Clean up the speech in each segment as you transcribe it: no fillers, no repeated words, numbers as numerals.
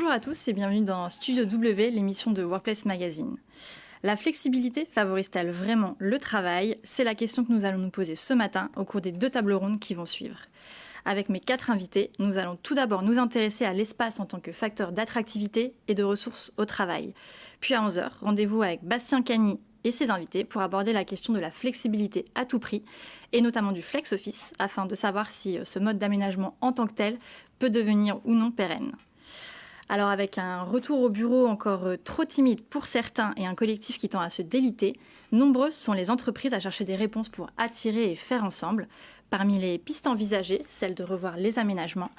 Bonjour à tous et bienvenue dans Studio W, l'émission de Workplace Magazine. La flexibilité favorise-t-elle vraiment le travail? C'est la question que nous allons nous poser ce matin au cours des 2 tables rondes qui vont suivre. Avec mes 4 invités, nous allons tout d'abord nous intéresser à l'espace en tant que facteur d'attractivité et de ressources au travail. Puis à 11h, rendez-vous avec Bastien Cagny et ses invités pour aborder la question de la flexibilité à tout prix et notamment du flex office afin de savoir si ce mode d'aménagement en tant que tel peut devenir ou non pérenne. Alors avec un retour au bureau encore trop timide pour certains et un collectif qui tend à se déliter, nombreuses sont les entreprises à chercher des réponses pour attirer et faire ensemble. Parmi les pistes envisagées, celle de revoir les aménagements.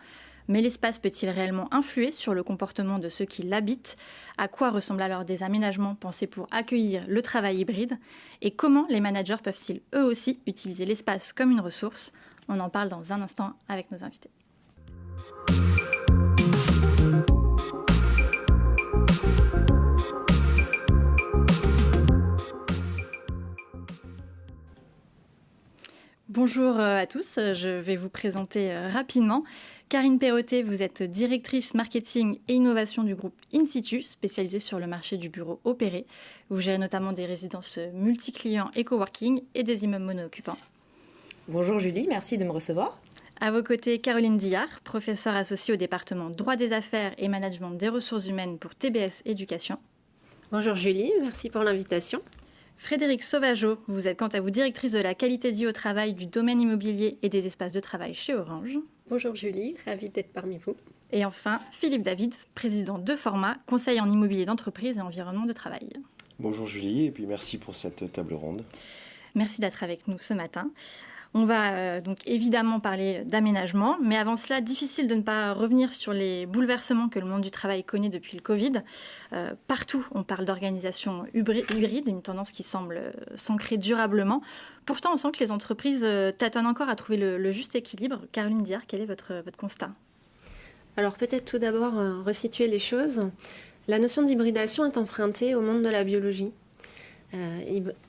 Mais l'espace peut-il réellement influer sur le comportement de ceux qui l'habitent? À quoi ressemblent alors des aménagements pensés pour accueillir le travail hybride? Et comment les managers peuvent-ils eux aussi utiliser l'espace comme une ressource? On en parle dans un instant avec nos invités. Bonjour à tous, je vais vous présenter rapidement. Karine Perrotet, vous êtes directrice marketing et innovation du groupe In-Situ, spécialisée sur le marché du bureau opéré. Vous gérez notamment des résidences multi-clients et coworking et des immeubles mono-occupants. Bonjour Julie, merci de me recevoir. À vos côtés, Caroline Dillard, professeure associée au département droit des affaires et management des ressources humaines pour TBS Éducation. Bonjour Julie, merci pour l'invitation. Frédéric Sauvageau, vous êtes quant à vous directrice de la qualité de vie au travail du domaine immobilier et des espaces de travail chez Orange. Bonjour Julie, ravie d'être parmi vous. Et enfin, Philippe David, président de Forma, conseil en immobilier d'entreprise et environnement de travail. Bonjour Julie, et puis merci pour cette table ronde. Merci d'être avec nous ce matin. On va donc évidemment parler d'aménagement, mais avant cela, difficile de ne pas revenir sur les bouleversements que le monde du travail connaît depuis le Covid. Partout, on parle d'organisation hybride, une tendance qui semble s'ancrer durablement. Pourtant, on sent que les entreprises tâtonnent encore à trouver le juste équilibre. Caroline Dillard, quel est votre constat? Alors peut-être tout d'abord resituer les choses. La notion d'hybridation est empruntée au monde de la biologie.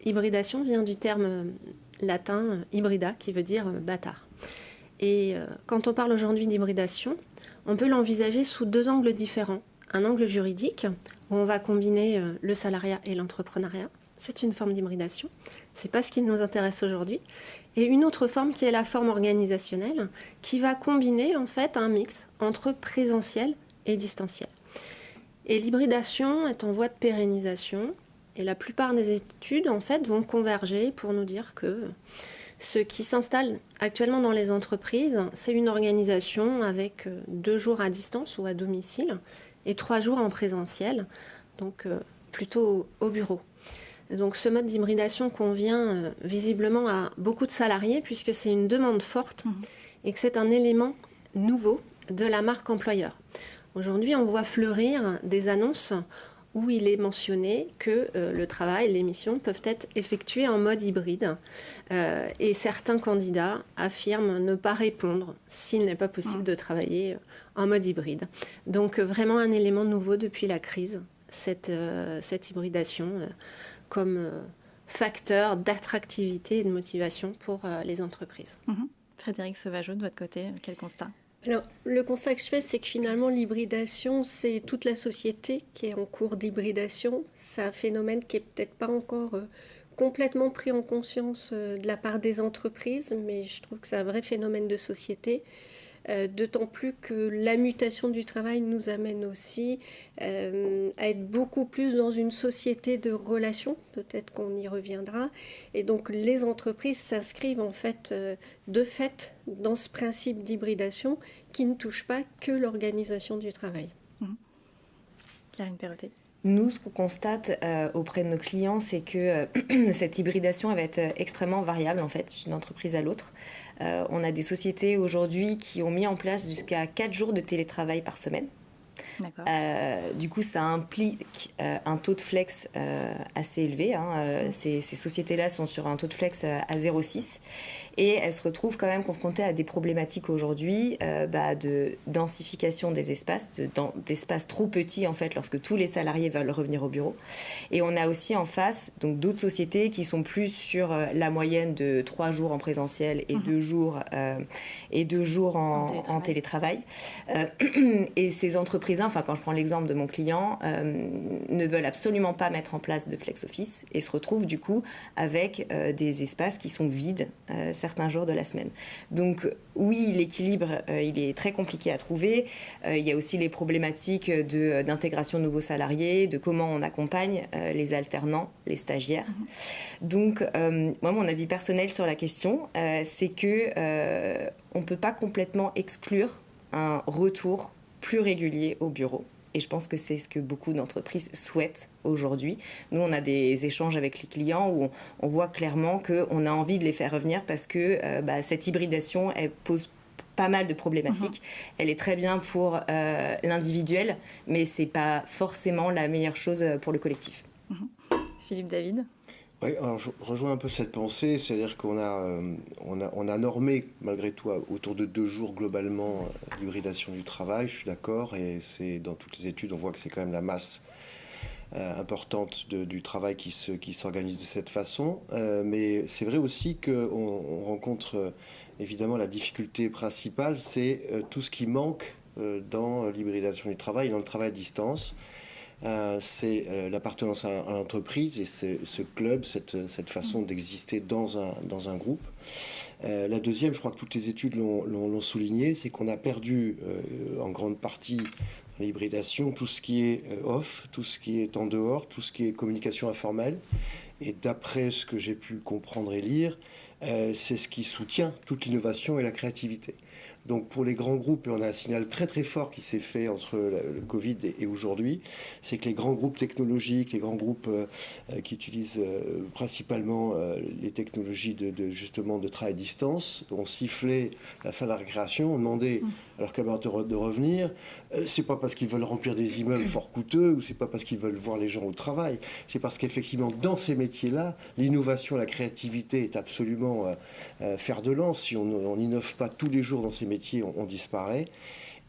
Hybridation vient du terme latin hybrida, qui veut dire bâtard. Et quand on parle aujourd'hui d'hybridation, on peut l'envisager sous 2 angles différents. Un angle juridique, où on va combiner le salariat et l'entrepreneuriat. C'est une forme d'hybridation. C'est pas ce qui nous intéresse aujourd'hui. Et une autre forme qui est la forme organisationnelle, qui va combiner en fait un mix entre présentiel et distanciel. Et l'hybridation est en voie de pérennisation. Et la plupart des études, en fait, vont converger pour nous dire que ce qui s'installe actuellement dans les entreprises, c'est une organisation avec 2 jours à distance ou à domicile et 3 jours en présentiel, donc plutôt au bureau. Donc ce mode d'hybridation convient visiblement à beaucoup de salariés puisque c'est une demande forte et que c'est un élément nouveau de la marque employeur. Aujourd'hui, on voit fleurir des annonces où il est mentionné que le travail, les missions peuvent être effectuées en mode hybride. Et certains candidats affirment ne pas répondre s'il n'est pas possible de travailler en mode hybride. Donc vraiment un élément nouveau depuis la crise, cette hybridation comme facteur d'attractivité et de motivation pour les entreprises. Frédéric Sauvageau, de votre côté, quel constat ? Alors, le constat que je fais, c'est que finalement, l'hybridation, c'est toute la société qui est en cours d'hybridation. C'est un phénomène qui n'est peut-être pas encore complètement pris en conscience de la part des entreprises, mais je trouve que c'est un vrai phénomène de société. D'autant plus que la mutation du travail nous amène aussi à être beaucoup plus dans une société de relations, peut-être qu'on y reviendra, et donc les entreprises s'inscrivent en fait de fait dans ce principe d'hybridation qui ne touche pas que l'organisation du travail. Karine Perrotet. Nous, ce qu'on constate auprès de nos clients, c'est que cette hybridation va être extrêmement variable en fait, d'une entreprise à l'autre. On a des sociétés aujourd'hui qui ont mis en place jusqu'à 4 jours de télétravail par semaine. Du coup, ça implique un taux de flex assez élevé. Ces sociétés-là sont sur un taux de flex à 0,6 et elles se retrouvent quand même confrontées à des problématiques aujourd'hui de densification des espaces, d'espaces trop petits en fait lorsque tous les salariés veulent revenir au bureau. Et on a aussi en face donc d'autres sociétés qui sont plus sur la moyenne de 3 jours en présentiel et 2 jours en télétravail. Et ces entreprises entreprises-là, enfin quand je prends l'exemple de mon client, ne veulent absolument pas mettre en place de flex office et se retrouvent du coup avec des espaces qui sont vides certains jours de la semaine. Donc oui, l'équilibre, il est très compliqué à trouver. Il y a aussi les problématiques d'intégration de nouveaux salariés, de comment on accompagne les alternants, les stagiaires. Donc moi, mon avis personnel sur la question, c'est que on ne peut pas complètement exclure un retour plus régulier au bureau. Et je pense que c'est ce que beaucoup d'entreprises souhaitent aujourd'hui. Nous, on a des échanges avec les clients où on voit clairement qu'on a envie de les faire revenir parce que cette hybridation, elle pose pas mal de problématiques. Elle est très bien pour l'individuel, mais ce n'est pas forcément la meilleure chose pour le collectif. Philippe David ? Oui, alors je rejoins un peu cette pensée, c'est-à-dire qu'on a normé malgré tout autour de 2 jours globalement l'hybridation du travail, je suis d'accord, et c'est dans toutes les études on voit que c'est quand même la masse importante du travail qui s'organise de cette façon, mais c'est vrai aussi qu'on rencontre évidemment la difficulté principale, c'est tout ce qui manque dans l'hybridation du travail, dans le travail à distance. C'est l'appartenance à l'entreprise et ce club, cette façon d'exister dans un groupe. La deuxième, je crois que toutes les études l'ont souligné, c'est qu'on a perdu en grande partie dans l'hybridation tout ce qui est off, tout ce qui est en dehors, tout ce qui est communication informelle. Et d'après ce que j'ai pu comprendre et lire, c'est ce qui soutient toute l'innovation et la créativité. Donc pour les grands groupes, et on a un signal très très fort qui s'est fait entre le Covid et aujourd'hui, c'est que les grands groupes technologiques, les grands groupes qui utilisent principalement les technologies justement de travail à distance, ont sifflé la fin de la récréation, ont demandé à leurs collaborateurs de revenir. C'est pas parce qu'ils veulent remplir des immeubles fort coûteux, ou c'est pas parce qu'ils veulent voir les gens au travail, c'est parce qu'effectivement dans ces métiers-là, l'innovation, la créativité est absolument fer de lance. Si on n'innove pas tous les jours dans ces métiers, on disparaît.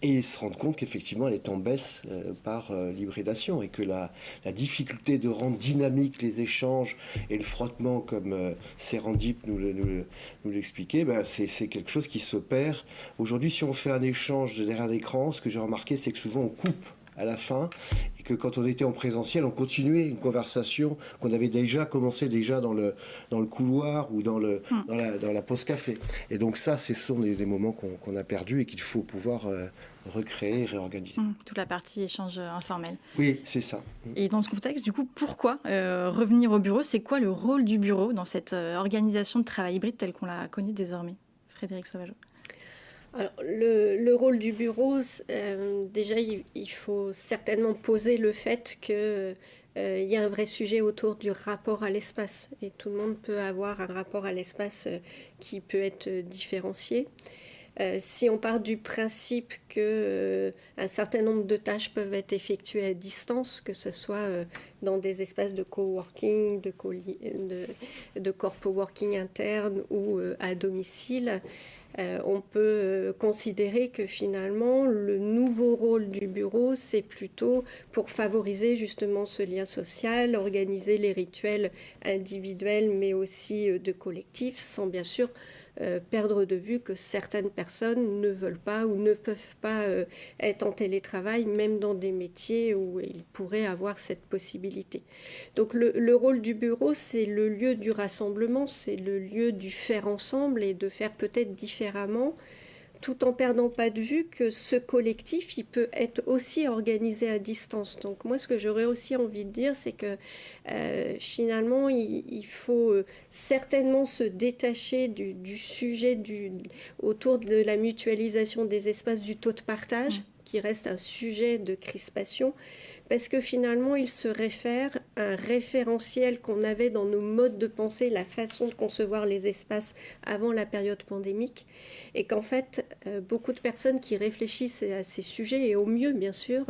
Et ils se rendent compte qu'effectivement, elle est en baisse par l'hybridation et que la difficulté de rendre dynamique les échanges et le frottement, comme Serendip nous l'expliquait, c'est quelque chose qui se perd. Aujourd'hui, si on fait un échange derrière l'écran, ce que j'ai remarqué, c'est que souvent on coupe à la fin, et que quand on était en présentiel, on continuait une conversation qu'on avait déjà commencé dans le couloir ou dans la pause café. Et donc ça, ce sont des moments qu'on a perdus et qu'il faut pouvoir recréer et réorganiser. Toute la partie échange informel. Oui, c'est ça. Et dans ce contexte, du coup, pourquoi revenir au bureau ? C'est quoi le rôle du bureau dans cette organisation de travail hybride telle qu'on la connaît désormais ? Frédéric Sauvageau. Alors, le rôle du bureau, déjà, il faut certainement poser le fait qu'il y a un vrai sujet autour du rapport à l'espace. Et tout le monde peut avoir un rapport à l'espace qui peut être différencié. Si on part du principe qu'un certain nombre de tâches peuvent être effectuées à distance, que ce soit dans des espaces de coworking, de corpo-working interne ou à domicile, on peut considérer que finalement le nouveau rôle du bureau, c'est plutôt pour favoriser justement ce lien social, organiser les rituels individuels mais aussi de collectif, sans bien sûr perdre de vue que certaines personnes ne veulent pas ou ne peuvent pas être en télétravail, même dans des métiers où ils pourraient avoir cette possibilité. Donc le rôle du bureau, c'est le lieu du rassemblement, c'est le lieu du faire ensemble et de faire peut-être différemment, tout en perdant pas de vue que ce collectif, il peut être aussi organisé à distance. Donc moi, ce que j'aurais aussi envie de dire, c'est que finalement, il faut certainement se détacher du sujet autour de la mutualisation des espaces, du taux de partage, qui reste un sujet de crispation, parce que finalement, il se réfère à un référentiel qu'on avait dans nos modes de pensée, la façon de concevoir les espaces avant la période pandémique, et qu'en fait, beaucoup de personnes qui réfléchissent à ces sujets, et au mieux, bien sûr,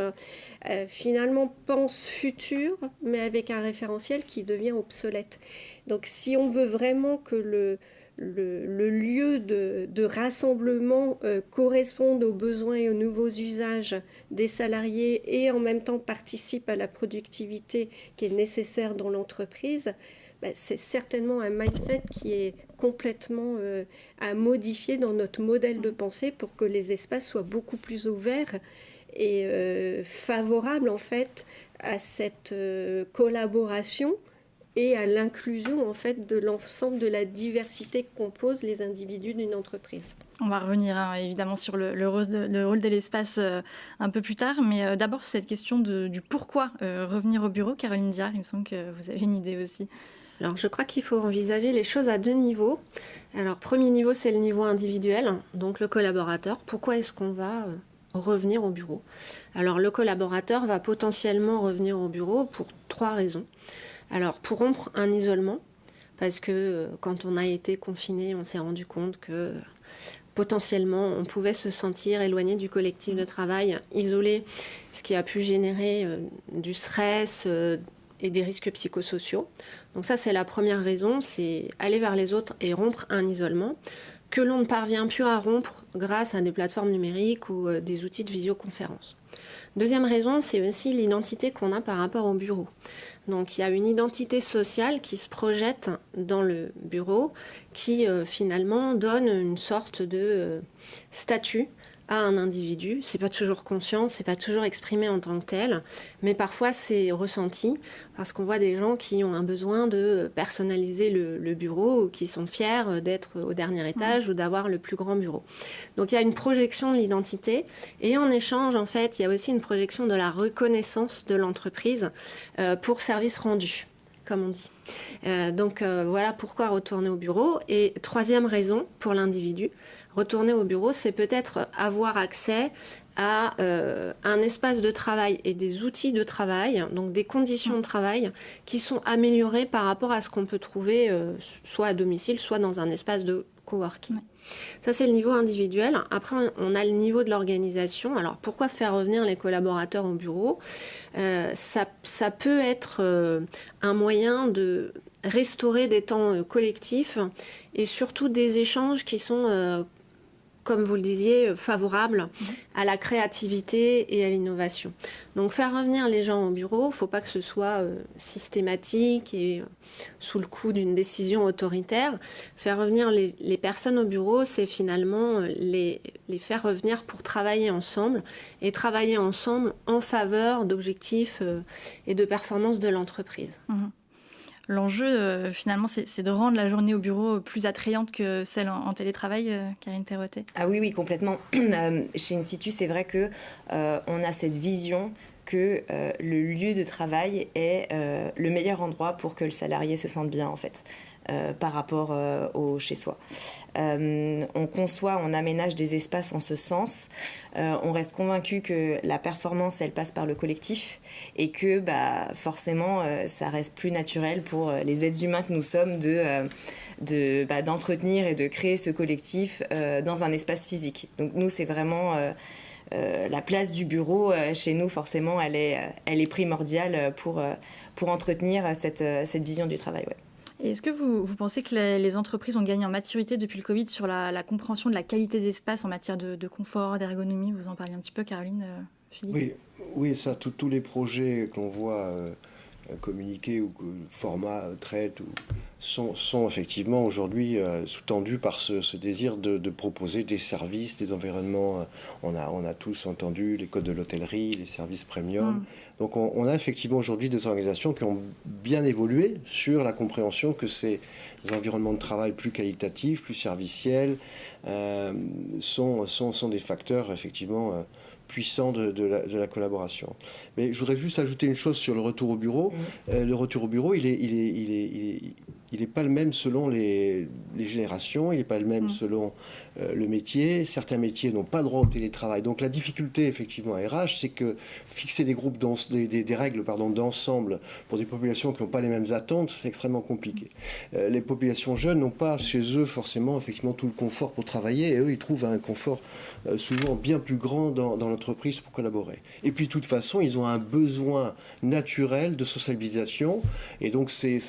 finalement pensent futur, mais avec un référentiel qui devient obsolète. Donc, si on veut vraiment que le lieu de rassemblement corresponde aux besoins et aux nouveaux usages des salariés et en même temps participe à la productivité qui est nécessaire dans l'entreprise, c'est certainement un mindset qui est complètement à modifier dans notre modèle de pensée pour que les espaces soient beaucoup plus ouverts est favorable en fait à cette collaboration et à l'inclusion en fait de l'ensemble de la diversité que composent les individus d'une entreprise. On va revenir évidemment sur le rôle de l'espace un peu plus tard, mais d'abord sur cette question du pourquoi revenir au bureau. Caroline Diard, il me semble que vous avez une idée aussi. Alors je crois qu'il faut envisager les choses à 2 niveaux. Alors premier niveau, c'est le niveau individuel, donc le collaborateur. Pourquoi est-ce qu'on va revenir au bureau? Alors le collaborateur va potentiellement revenir au bureau pour 3 raisons. Alors, pour rompre un isolement, parce que quand on a été confiné, on s'est rendu compte que potentiellement, on pouvait se sentir éloigné du collectif de travail, isolé, ce qui a pu générer du stress et des risques psychosociaux. Donc ça, c'est la première raison, c'est aller vers les autres et rompre un isolement que l'on ne parvient plus à rompre grâce à des plateformes numériques ou des outils de visioconférence. Deuxième raison, c'est aussi l'identité qu'on a par rapport au bureau. Donc il y a une identité sociale qui se projette dans le bureau, qui finalement donne une sorte de statut à un individu. C'est pas toujours conscient, c'est pas toujours exprimé en tant que tel, mais parfois c'est ressenti parce qu'on voit des gens qui ont un besoin de personnaliser le bureau ou qui sont fiers d'être au dernier étage ou d'avoir le plus grand bureau. Donc il y a une projection de l'identité et en échange, en fait, il y a aussi une projection de la reconnaissance de l'entreprise pour service rendu, comme on dit. Voilà pourquoi retourner au bureau. Et troisième raison pour l'individu, retourner au bureau, c'est peut-être avoir accès à un espace de travail et des outils de travail, donc des conditions de travail qui sont améliorées par rapport à ce qu'on peut trouver soit à domicile, soit dans un espace de coworking. Ça, c'est le niveau individuel. Après, on a le niveau de l'organisation. Alors, pourquoi faire revenir les collaborateurs au bureau ? Ça peut être un moyen de restaurer des temps collectifs et surtout des échanges qui sont, comme vous le disiez, favorables à la créativité et à l'innovation. Donc faire revenir les gens au bureau, il ne faut pas que ce soit systématique et sous le coup d'une décision autoritaire. Faire revenir les personnes au bureau, c'est finalement les faire revenir pour travailler ensemble et travailler ensemble en faveur d'objectifs et de performance de l'entreprise. L'enjeu, finalement, c'est de rendre la journée au bureau plus attrayante que celle en télétravail, Karine Perrotet. Ah oui, complètement. Chez Insitu, c'est vrai qu'on a cette vision que le lieu de travail est le meilleur endroit pour que le salarié se sente bien, en fait. Par rapport au chez-soi. On conçoit, on aménage des espaces en ce sens. On reste convaincu que la performance, elle passe par le collectif et que forcément, ça reste plus naturel pour les êtres humains que nous sommes d'entretenir et de créer ce collectif dans un espace physique. Donc nous, c'est vraiment... la place du bureau, chez nous, forcément, elle est primordiale pour entretenir cette vision du travail. Ouais. Et est-ce que vous pensez que les entreprises ont gagné en maturité depuis le Covid sur la compréhension de la qualité des espaces en matière de confort, d'ergonomie? Vous en parliez un petit peu, Caroline, Philippe? Oui, ça, tous les projets qu'on voit communiquer ou que le format traite sont effectivement aujourd'hui sous-tendus par ce désir de proposer des services, des environnements. On a tous entendu les codes de l'hôtellerie, les services premium. Donc on a effectivement aujourd'hui des organisations qui ont bien évolué sur la compréhension que ces environnements de travail plus qualitatifs, plus serviciels, sont des facteurs effectivement puissant de la collaboration. Mais je voudrais juste ajouter une chose sur le retour au bureau. Le retour au bureau, il est pas le même selon les générations, il n'est pas le même selon le métier. Certains métiers n'ont pas droit au télétravail. Donc la difficulté, effectivement, à RH, c'est que fixer des groupes, des règles d'ensemble pour des populations qui n'ont pas les mêmes attentes, c'est extrêmement compliqué. Les populations jeunes n'ont pas chez eux forcément, effectivement, tout le confort pour travailler, et eux, ils trouvent un confort souvent bien plus grand dans l'entreprise pour collaborer. Et puis, de toute façon, ils ont un besoin naturel de socialisation, et donc c'est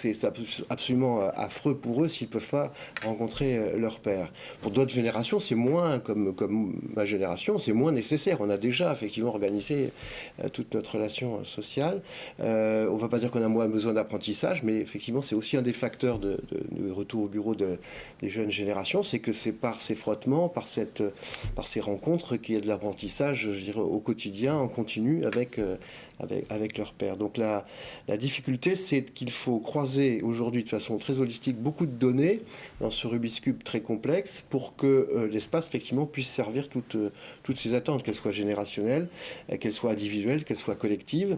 absolument affreux pour eux s'ils ne peuvent pas rencontrer leur père. Pour d'autres générations, c'est moins, comme ma génération, c'est moins nécessaire. On a déjà effectivement organisé toute notre relation sociale. On ne va pas dire qu'on a moins besoin d'apprentissage, mais effectivement, c'est aussi un des facteurs de retour au bureau des jeunes générations, c'est que c'est par ces frottements, par ces rencontres qu'il y a de l'apprentissage, je dirais, au quotidien, en continu, avec leurs pairs. Donc la difficulté, c'est qu'il faut croiser aujourd'hui de façon très holistique beaucoup de données dans ce Rubik's Cube très complexe pour que l'espace effectivement puisse servir toutes ces attentes, qu'elles soient générationnelles, qu'elles soient individuelles, qu'elles soient collectives.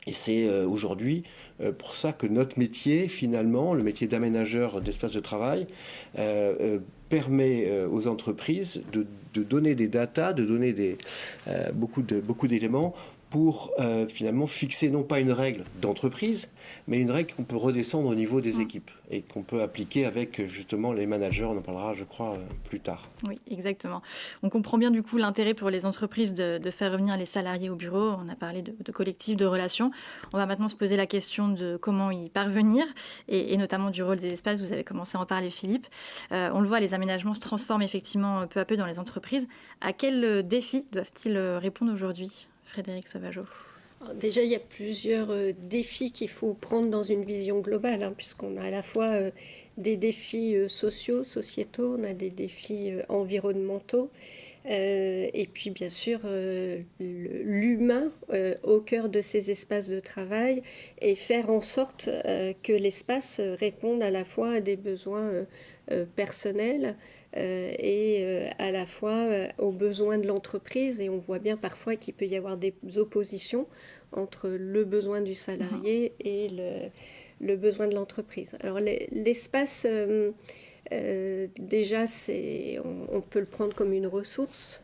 Et c'est aujourd'hui pour ça que notre métier, finalement, le métier d'aménageur d'espace de travail, permet aux entreprises de donner des datas, de donner beaucoup d'éléments pour finalement fixer non pas une règle d'entreprise, mais une règle qu'on peut redescendre au niveau des équipes et qu'on peut appliquer avec justement les managers. On en parlera, je crois, plus tard. Oui, exactement. On comprend bien du coup l'intérêt pour les entreprises de faire revenir les salariés au bureau. On a parlé de collectif, de relations. On va maintenant se poser la question de comment y parvenir et notamment du rôle des espaces. Vous avez commencé à en parler, Philippe. On le voit, les aménagements se transforment effectivement peu à peu dans les entreprises. À quels défis doivent-ils répondre aujourd'hui ? Frédéric Sauvageau. Alors déjà, il y a plusieurs défis qu'il faut prendre dans une vision globale, puisqu'on a à la fois des défis sociétaux, on a des défis environnementaux, et puis bien sûr l'humain au cœur de ces espaces de travail, et faire en sorte que l'espace réponde à la fois à des besoins personnels, et à la fois aux besoins de l'entreprise. Et on voit bien parfois qu'il peut y avoir des oppositions entre le besoin du salarié et le besoin de l'entreprise. Alors l'espace, déjà, on peut le prendre comme une ressource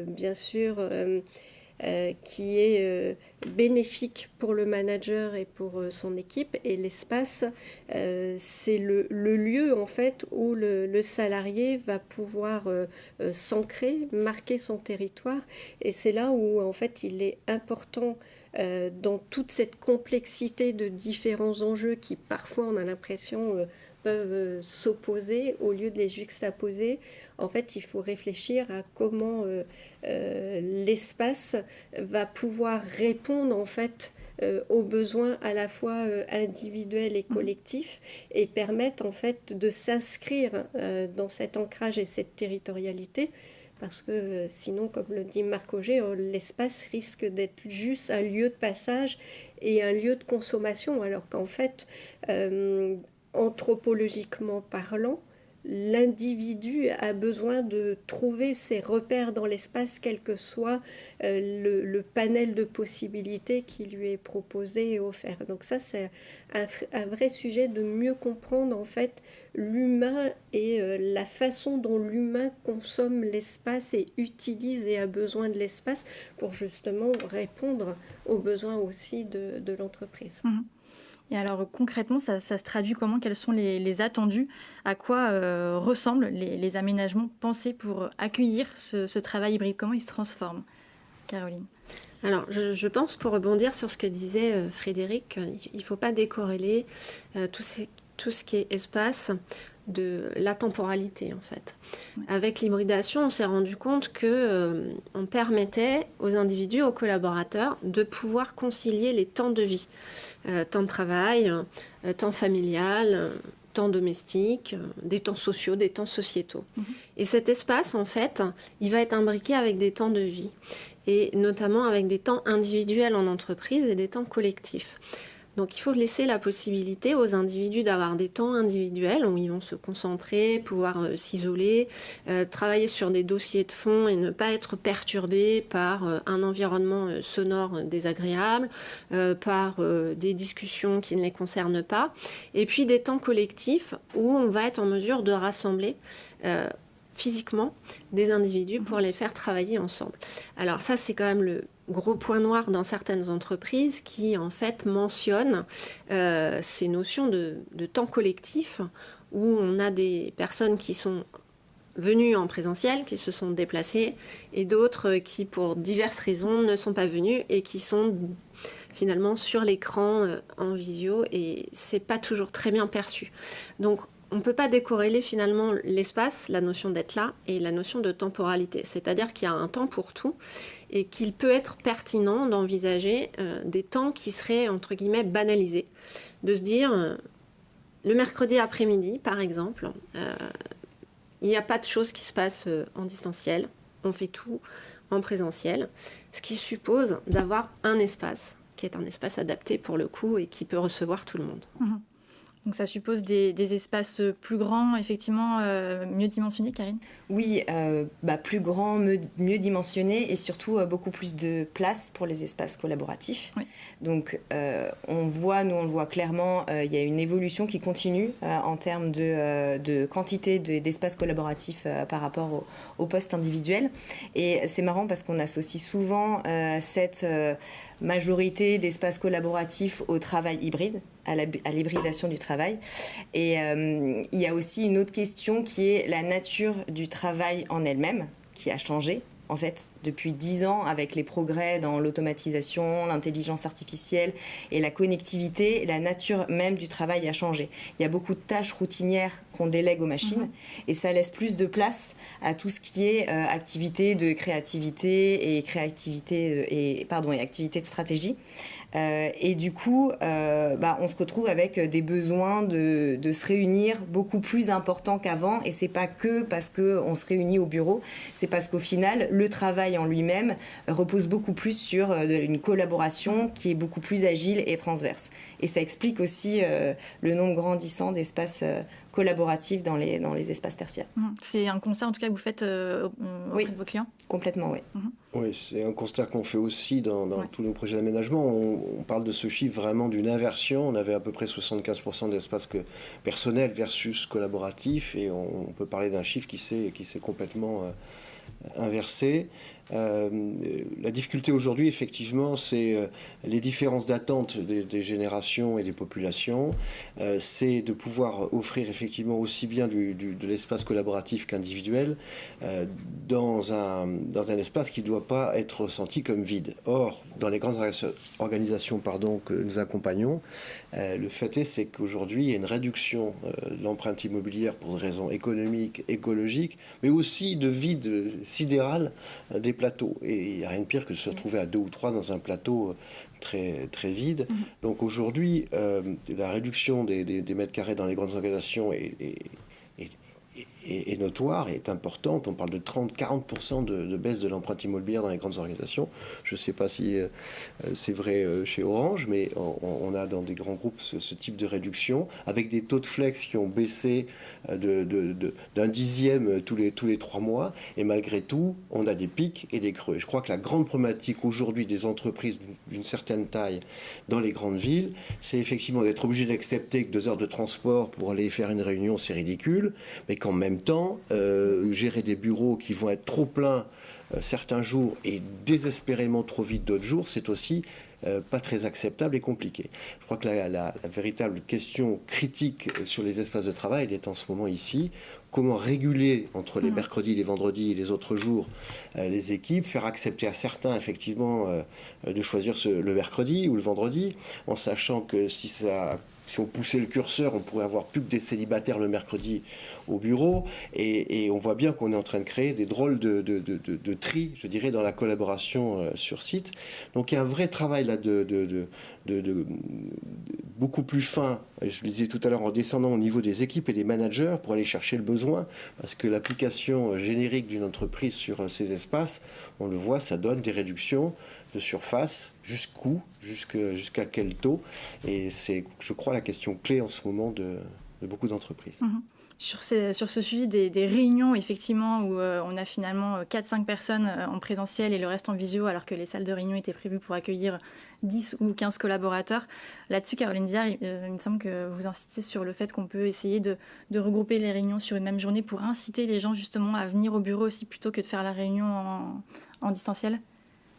bien sûr, qui est bénéfique pour le manager et pour son équipe. Et l'espace, c'est le lieu en fait où le salarié va pouvoir s'ancrer, marquer son territoire. Et c'est là où en fait il est important, dans toute cette complexité de différents enjeux qui parfois on a l'impression peuvent s'opposer, au lieu de les juxtaposer, en fait, il faut réfléchir à comment l'espace va pouvoir répondre en fait aux besoins à la fois individuels et collectifs, et permettre en fait de s'inscrire dans cet ancrage et cette territorialité. Parce que sinon, comme le dit Marc Auger, l'espace risque d'être juste un lieu de passage et un lieu de consommation, alors qu'en fait, anthropologiquement parlant, l'individu a besoin de trouver ses repères dans l'espace, quel que soit le panel de possibilités qui lui est proposé et offert. Donc ça, c'est un vrai sujet de mieux comprendre en fait l'humain et la façon dont l'humain consomme l'espace et utilise et a besoin de l'espace pour justement répondre aux besoins aussi de l'entreprise. Mmh. Et alors concrètement, ça se traduit comment ? Quels sont les attendus ? À quoi ressemblent les aménagements pensés pour accueillir ce travail hybride ? Comment ils se transforment ? Caroline. Alors, je pense, pour rebondir sur ce que disait Frédéric, il ne faut pas décorréler tout ce qui est espace de la temporalité, en fait. Ouais. Avec l'hybridation, on s'est rendu compte qu'on permettait aux individus, aux collaborateurs, de pouvoir concilier les temps de vie. Temps de travail, temps familial, temps domestique, des temps sociaux, des temps sociétaux. Mmh. Et cet espace, en fait, il va être imbriqué avec des temps de vie, et notamment avec des temps individuels en entreprise et des temps collectifs. Donc il faut laisser la possibilité aux individus d'avoir des temps individuels où ils vont se concentrer, pouvoir s'isoler, travailler sur des dossiers de fond et ne pas être perturbés par un environnement sonore désagréable, par des discussions qui ne les concernent pas. Et puis des temps collectifs où on va être en mesure de rassembler physiquement des individus pour les faire travailler ensemble. Alors ça, c'est quand même le gros point noir dans certaines entreprises qui, en fait, mentionnent ces notions de temps collectif où on a des personnes qui sont venues en présentiel, qui se sont déplacées, et d'autres qui, pour diverses raisons, ne sont pas venues et qui sont finalement sur l'écran en visio, et c'est pas toujours très bien perçu. Donc, on ne peut pas décorréler finalement l'espace, la notion d'être là, et la notion de temporalité. C'est-à-dire qu'il y a un temps pour tout et qu'il peut être pertinent d'envisager des temps qui seraient, entre guillemets, banalisés. De se dire, Le mercredi après-midi, par exemple, il n'y a pas de choses qui se passent en distanciel. On fait tout en présentiel, ce qui suppose d'avoir un espace qui est un espace adapté pour le coup et qui peut recevoir tout le monde. Donc ça suppose des espaces plus grands, effectivement, mieux dimensionnés, Karine ? Oui, plus grand, mieux dimensionné et surtout beaucoup plus de place pour les espaces collaboratifs. Oui. Donc on le voit clairement, il y a une évolution qui continue en termes de quantité d'espaces collaboratifs par rapport au poste individuel. Et c'est marrant parce qu'on associe souvent cette majorité d'espaces collaboratifs au travail hybride, à l'hybridation du travail. Et il y a aussi une autre question qui est la nature du travail en elle-même, qui a changé. En fait, depuis 10 ans, avec les progrès dans l'automatisation, l'intelligence artificielle et la connectivité, la nature même du travail a changé. Il y a beaucoup de tâches routinières qu'on délègue aux machines et ça laisse plus de place à tout ce qui est activité de créativité et activité de stratégie. Et du coup, on se retrouve avec des besoins de se réunir beaucoup plus importants qu'avant. Et c'est pas que parce qu'on se réunit au bureau, c'est parce qu'au final, le travail en lui-même repose beaucoup plus sur une collaboration qui est beaucoup plus agile et transverse. Et ça explique aussi le nombre grandissant d'espaces collaboratifs dans les espaces tertiaires. C'est un constat en tout cas que vous faites auprès de vos clients ? Complètement, oui. Oui, c'est un constat qu'on fait aussi dans tous nos projets d'aménagement. On parle de ce chiffre vraiment d'une inversion. On avait à peu près 75% d'espace personnel versus collaboratif, et on peut parler d'un chiffre qui s'est complètement inversé. La difficulté aujourd'hui, effectivement, c'est les différences d'attente des générations et des populations. C'est de pouvoir offrir effectivement aussi bien de l'espace collaboratif qu'individuel dans un espace qui ne doit pas être ressenti comme vide. Or, dans les grandes organisations que nous accompagnons, le fait c'est qu'aujourd'hui, il y a une réduction de l'empreinte immobilière pour des raisons économiques, écologiques, mais aussi de vide sidéral des plateaux. Et il n'y a rien de pire que de se retrouver à 2 ou 3 dans un plateau très, très vide. Donc aujourd'hui, la réduction des mètres carrés dans les grandes organisations est notoire et est importante. On parle de 30-40% de baisse de l'empreinte immobilière dans les grandes organisations. Je ne sais pas si c'est vrai chez Orange, mais on a dans des grands groupes ce type de réduction, avec des taux de flex qui ont baissé d'un dixième tous les 3 mois. Et malgré tout, on a des pics et des creux. Et je crois que la grande problématique aujourd'hui des entreprises d'une certaine taille dans les grandes villes, c'est effectivement d'être obligé d'accepter que 2 heures de transport pour aller faire une réunion, c'est ridicule, mais qu'en même temps, gérer des bureaux qui vont être trop pleins certains jours et désespérément trop vite d'autres jours, c'est aussi pas très acceptable et compliqué. Je crois que la véritable question critique sur les espaces de travail, elle est en ce moment ici. Comment réguler entre les mercredis, les vendredis et les autres jours les équipes, faire accepter à certains effectivement de choisir le mercredi ou le vendredi, en sachant que si on poussait le curseur, on pourrait avoir plus que des célibataires le mercredi au bureau. Et on voit bien qu'on est en train de créer des drôles de tri, je dirais, dans la collaboration sur site. Donc il y a un vrai travail là de beaucoup plus fin, je le disais tout à l'heure, en descendant au niveau des équipes et des managers pour aller chercher le besoin. Parce que l'application générique d'une entreprise sur ces espaces, on le voit, ça donne des réductions de surface, jusqu'où, jusqu'à quel taux. Et c'est, je crois, la question clé en ce moment de beaucoup d'entreprises. Sur ce sujet des réunions, effectivement, où on a finalement 4-5 personnes en présentiel et le reste en visio, alors que les salles de réunion étaient prévues pour accueillir 10 ou 15 collaborateurs. Là-dessus, Caroline Diard, il me semble que vous insistez sur le fait qu'on peut essayer de regrouper les réunions sur une même journée pour inciter les gens justement à venir au bureau aussi plutôt que de faire la réunion en distanciel.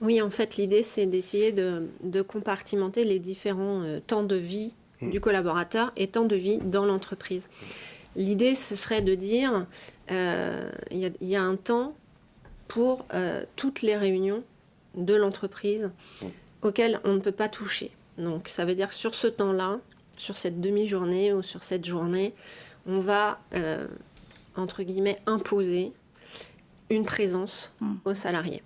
Oui, en fait, l'idée, c'est d'essayer de compartimenter les différents temps de vie du collaborateur et temps de vie dans l'entreprise. L'idée, ce serait de dire, il y a un temps pour toutes les réunions de l'entreprise auxquelles on ne peut pas toucher. Donc, ça veut dire que sur ce temps-là, sur cette demi-journée ou sur cette journée, on va, entre guillemets, imposer une présence aux salariés.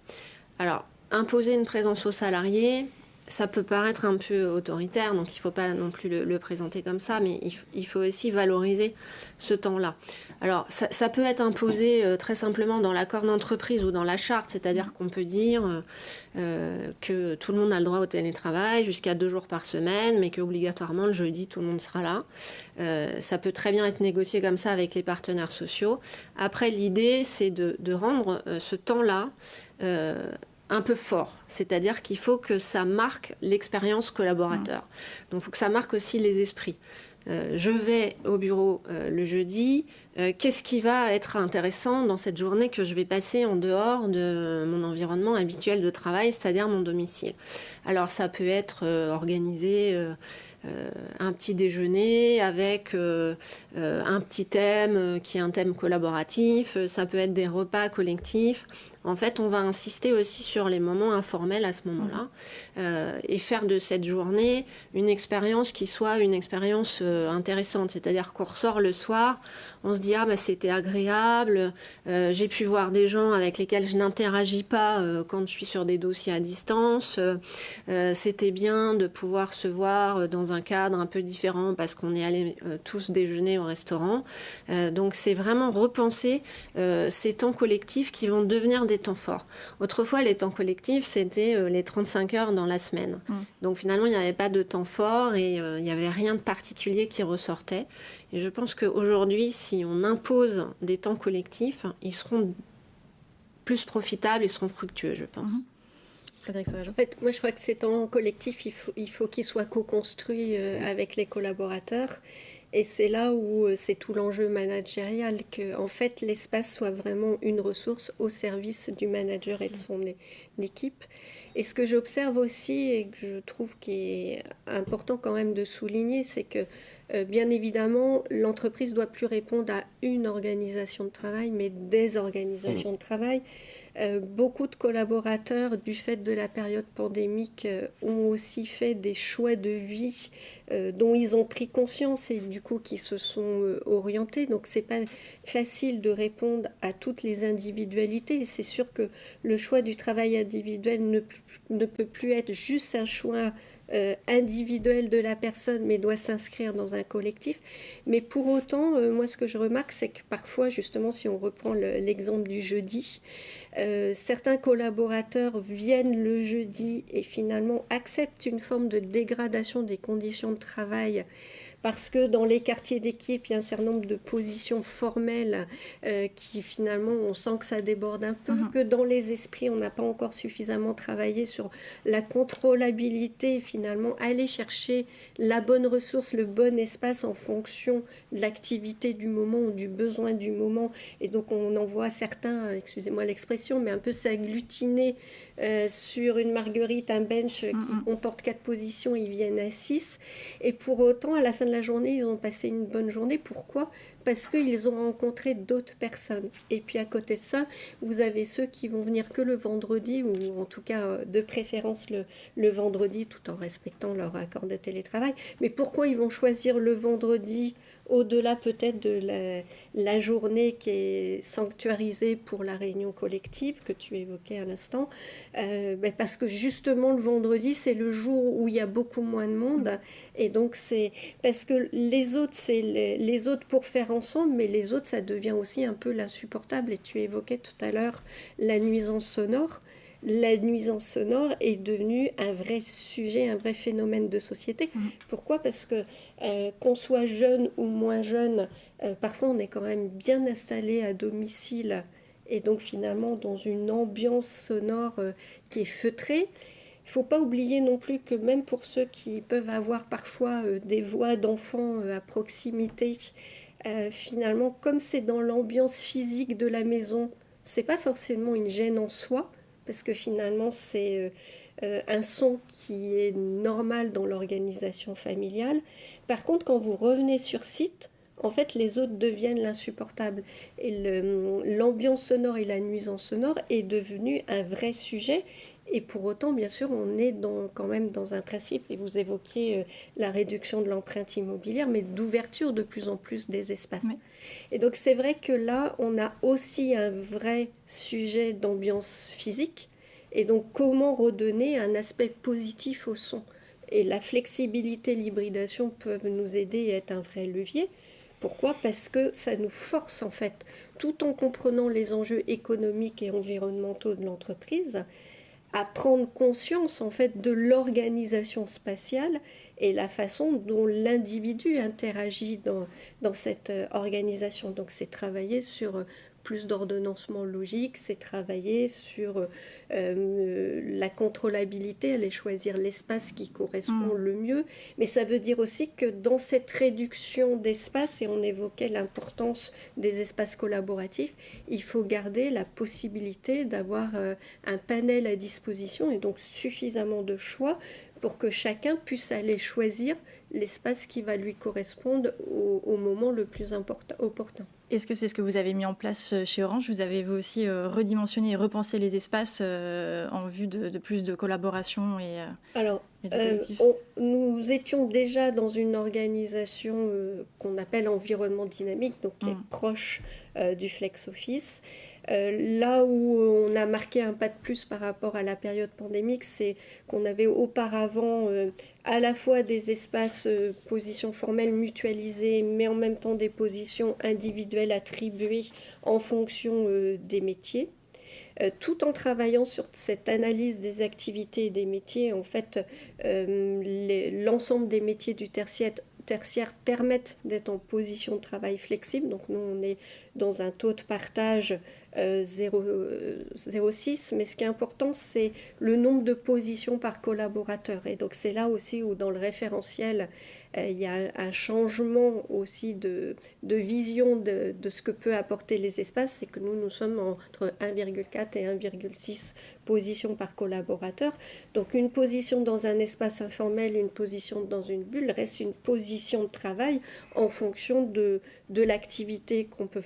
Alors, imposer une présence aux salariés, ça peut paraître un peu autoritaire, donc il ne faut pas non plus le présenter comme ça, mais il faut aussi valoriser ce temps-là. Alors, ça peut être imposé très simplement dans l'accord d'entreprise ou dans la charte, c'est-à-dire qu'on peut dire que tout le monde a le droit au télétravail jusqu'à 2 jours par semaine, mais qu'obligatoirement le jeudi, tout le monde sera là. Ça peut très bien être négocié comme ça avec les partenaires sociaux. Après, l'idée, c'est de rendre ce temps-là un peu fort, c'est-à-dire qu'il faut que ça marque l'expérience collaborateur. Donc il faut que ça marque aussi les esprits. Je vais au bureau le jeudi, qu'est-ce qui va être intéressant dans cette journée que je vais passer en dehors de mon environnement habituel de travail, c'est-à-dire mon domicile. Alors ça peut être organisé un petit déjeuner avec un petit thème qui est un thème collaboratif, ça peut être des repas collectifs. En fait, on va insister aussi sur les moments informels à ce moment-là et faire de cette journée une expérience qui soit une expérience intéressante. C'est-à-dire qu'on ressort le soir, on se dit « Ah, bah, c'était agréable, j'ai pu voir des gens avec lesquels je n'interagis pas quand je suis sur des dossiers à distance. C'était bien de pouvoir se voir dans un cadre un peu différent parce qu'on est allés tous déjeuner au restaurant. » Donc, c'est vraiment repenser ces temps collectifs qui vont devenir des temps forts. Autrefois, les temps collectifs, c'était les 35 heures dans la semaine. Donc finalement, il n'y avait pas de temps fort et il n'y avait rien de particulier qui ressortait. Et je pense qu'aujourd'hui, si on impose des temps collectifs, ils seront plus profitables, ils seront fructueux, je pense. En fait, moi, je crois que ces temps collectifs, il faut qu'ils soient co-construits avec les collaborateurs. Et c'est là où c'est tout l'enjeu managérial, que en fait, l'espace soit vraiment une ressource au service du manager et de son équipe. Et ce que j'observe aussi, et que je trouve qui est important quand même de souligner, c'est que bien évidemment, l'entreprise ne doit plus répondre à une organisation de travail, mais des organisations de travail. Beaucoup de collaborateurs, du fait de la période pandémique, ont aussi fait des choix de vie dont ils ont pris conscience et du coup qui se sont orientés. Donc c'est pas facile de répondre à toutes les individualités. Et c'est sûr que le choix du travail individuel ne peut plus être juste un choix individuel de la personne, mais doit s'inscrire dans un collectif. Mais pour autant, moi, ce que je remarque, c'est que parfois, justement, si on reprend l'exemple du jeudi, certains collaborateurs viennent le jeudi et finalement acceptent une forme de dégradation des conditions de travail parce que dans les quartiers d'équipe, il y a un certain nombre de positions formelles qui finalement, on sent que ça déborde un peu, que dans les esprits, on n'a pas encore suffisamment travaillé sur la contrôlabilité, finalement, aller chercher la bonne ressource, le bon espace en fonction de l'activité du moment ou du besoin du moment. Et donc, on en voit certains, excusez-moi l'expression, mais un peu s'agglutiner sur une marguerite, un bench qui comporte 4 positions, ils viennent à 6. Et pour autant, à la fin de la journée, ils ont passé une bonne journée. Pourquoi ? Parce qu'ils ont rencontré d'autres personnes. Et puis à côté de ça, vous avez ceux qui vont venir que le vendredi, ou en tout cas de préférence le vendredi, tout en respectant leur accord de télétravail. Mais pourquoi ils vont choisir le vendredi au-delà peut-être de la journée qui est sanctuarisée pour la réunion collective que tu évoquais à l'instant, parce que justement le vendredi, c'est le jour où il y a beaucoup moins de monde. Et donc c'est parce que les autres, c'est les autres pour faire ensemble, mais les autres, ça devient aussi un peu l'insupportable. Et tu évoquais tout à l'heure la nuisance sonore. La nuisance sonore est devenue un vrai sujet, un vrai phénomène de société. Pourquoi ? Parce que qu'on soit jeune ou moins jeune, parfois on est quand même bien installé à domicile et donc finalement dans une ambiance sonore qui est feutrée. Il ne faut pas oublier non plus que même pour ceux qui peuvent avoir parfois des voix d'enfants à proximité, finalement, comme c'est dans l'ambiance physique de la maison, ce n'est pas forcément une gêne en soi, parce que finalement, c'est un son qui est normal dans l'organisation familiale. Par contre, quand vous revenez sur site, en fait, les autres deviennent l'insupportable. Et l'ambiance sonore et la nuisance sonore est devenue un vrai sujet. Et pour autant, bien sûr, on est quand même dans un principe, et vous évoquiez la réduction de l'empreinte immobilière, mais d'ouverture de plus en plus des espaces. Oui. Et donc, c'est vrai que là, on a aussi un vrai sujet d'ambiance physique, Et donc, comment redonner un aspect positif au son? Et la flexibilité, l'hybridation peuvent nous aider et être un vrai levier. Pourquoi? Parce que ça nous force, en fait, tout en comprenant les enjeux économiques et environnementaux de l'entreprise, à prendre conscience, en fait, de l'organisation spatiale et la façon dont l'individu interagit dans cette organisation. Donc, c'est travailler sur plus d'ordonnancement logique, c'est travailler sur la contrôlabilité, aller choisir l'espace qui correspond le mieux. Mais ça veut dire aussi que dans cette réduction d'espace, et on évoquait l'importance des espaces collaboratifs, il faut garder la possibilité d'avoir un panel à disposition et donc suffisamment de choix pour que chacun puisse aller choisir l'espace qui va lui correspondre au moment le plus opportun. Est-ce que c'est ce que vous avez mis en place chez Orange? Vous avez vous aussi redimensionné et repensé les espaces en vue de plus de collaboration et de collectif? Nous étions déjà dans une organisation qu'on appelle environnement dynamique, donc qui est proche du flex office. Là où on a marqué un pas de plus par rapport à la période pandémique, c'est qu'on avait auparavant à la fois des espaces positions formelles mutualisées, mais en même temps des positions individuelles attribuées en fonction des métiers. Tout en travaillant sur cette analyse des activités et des métiers, en fait, l'ensemble des métiers du tertiaire permettent d'être en position de travail flexible. Donc nous, on est dans un taux de partage 0,6, mais ce qui est important, c'est le nombre de positions par collaborateur. Et donc c'est là aussi où dans le référentiel, il y a un changement aussi de vision de ce que peut apporter les espaces. C'est que nous sommes entre 1,4 et 1,6 positions par collaborateur. Donc une position dans un espace informel, une position dans une bulle reste une position de travail en fonction de l'activité qu'on peut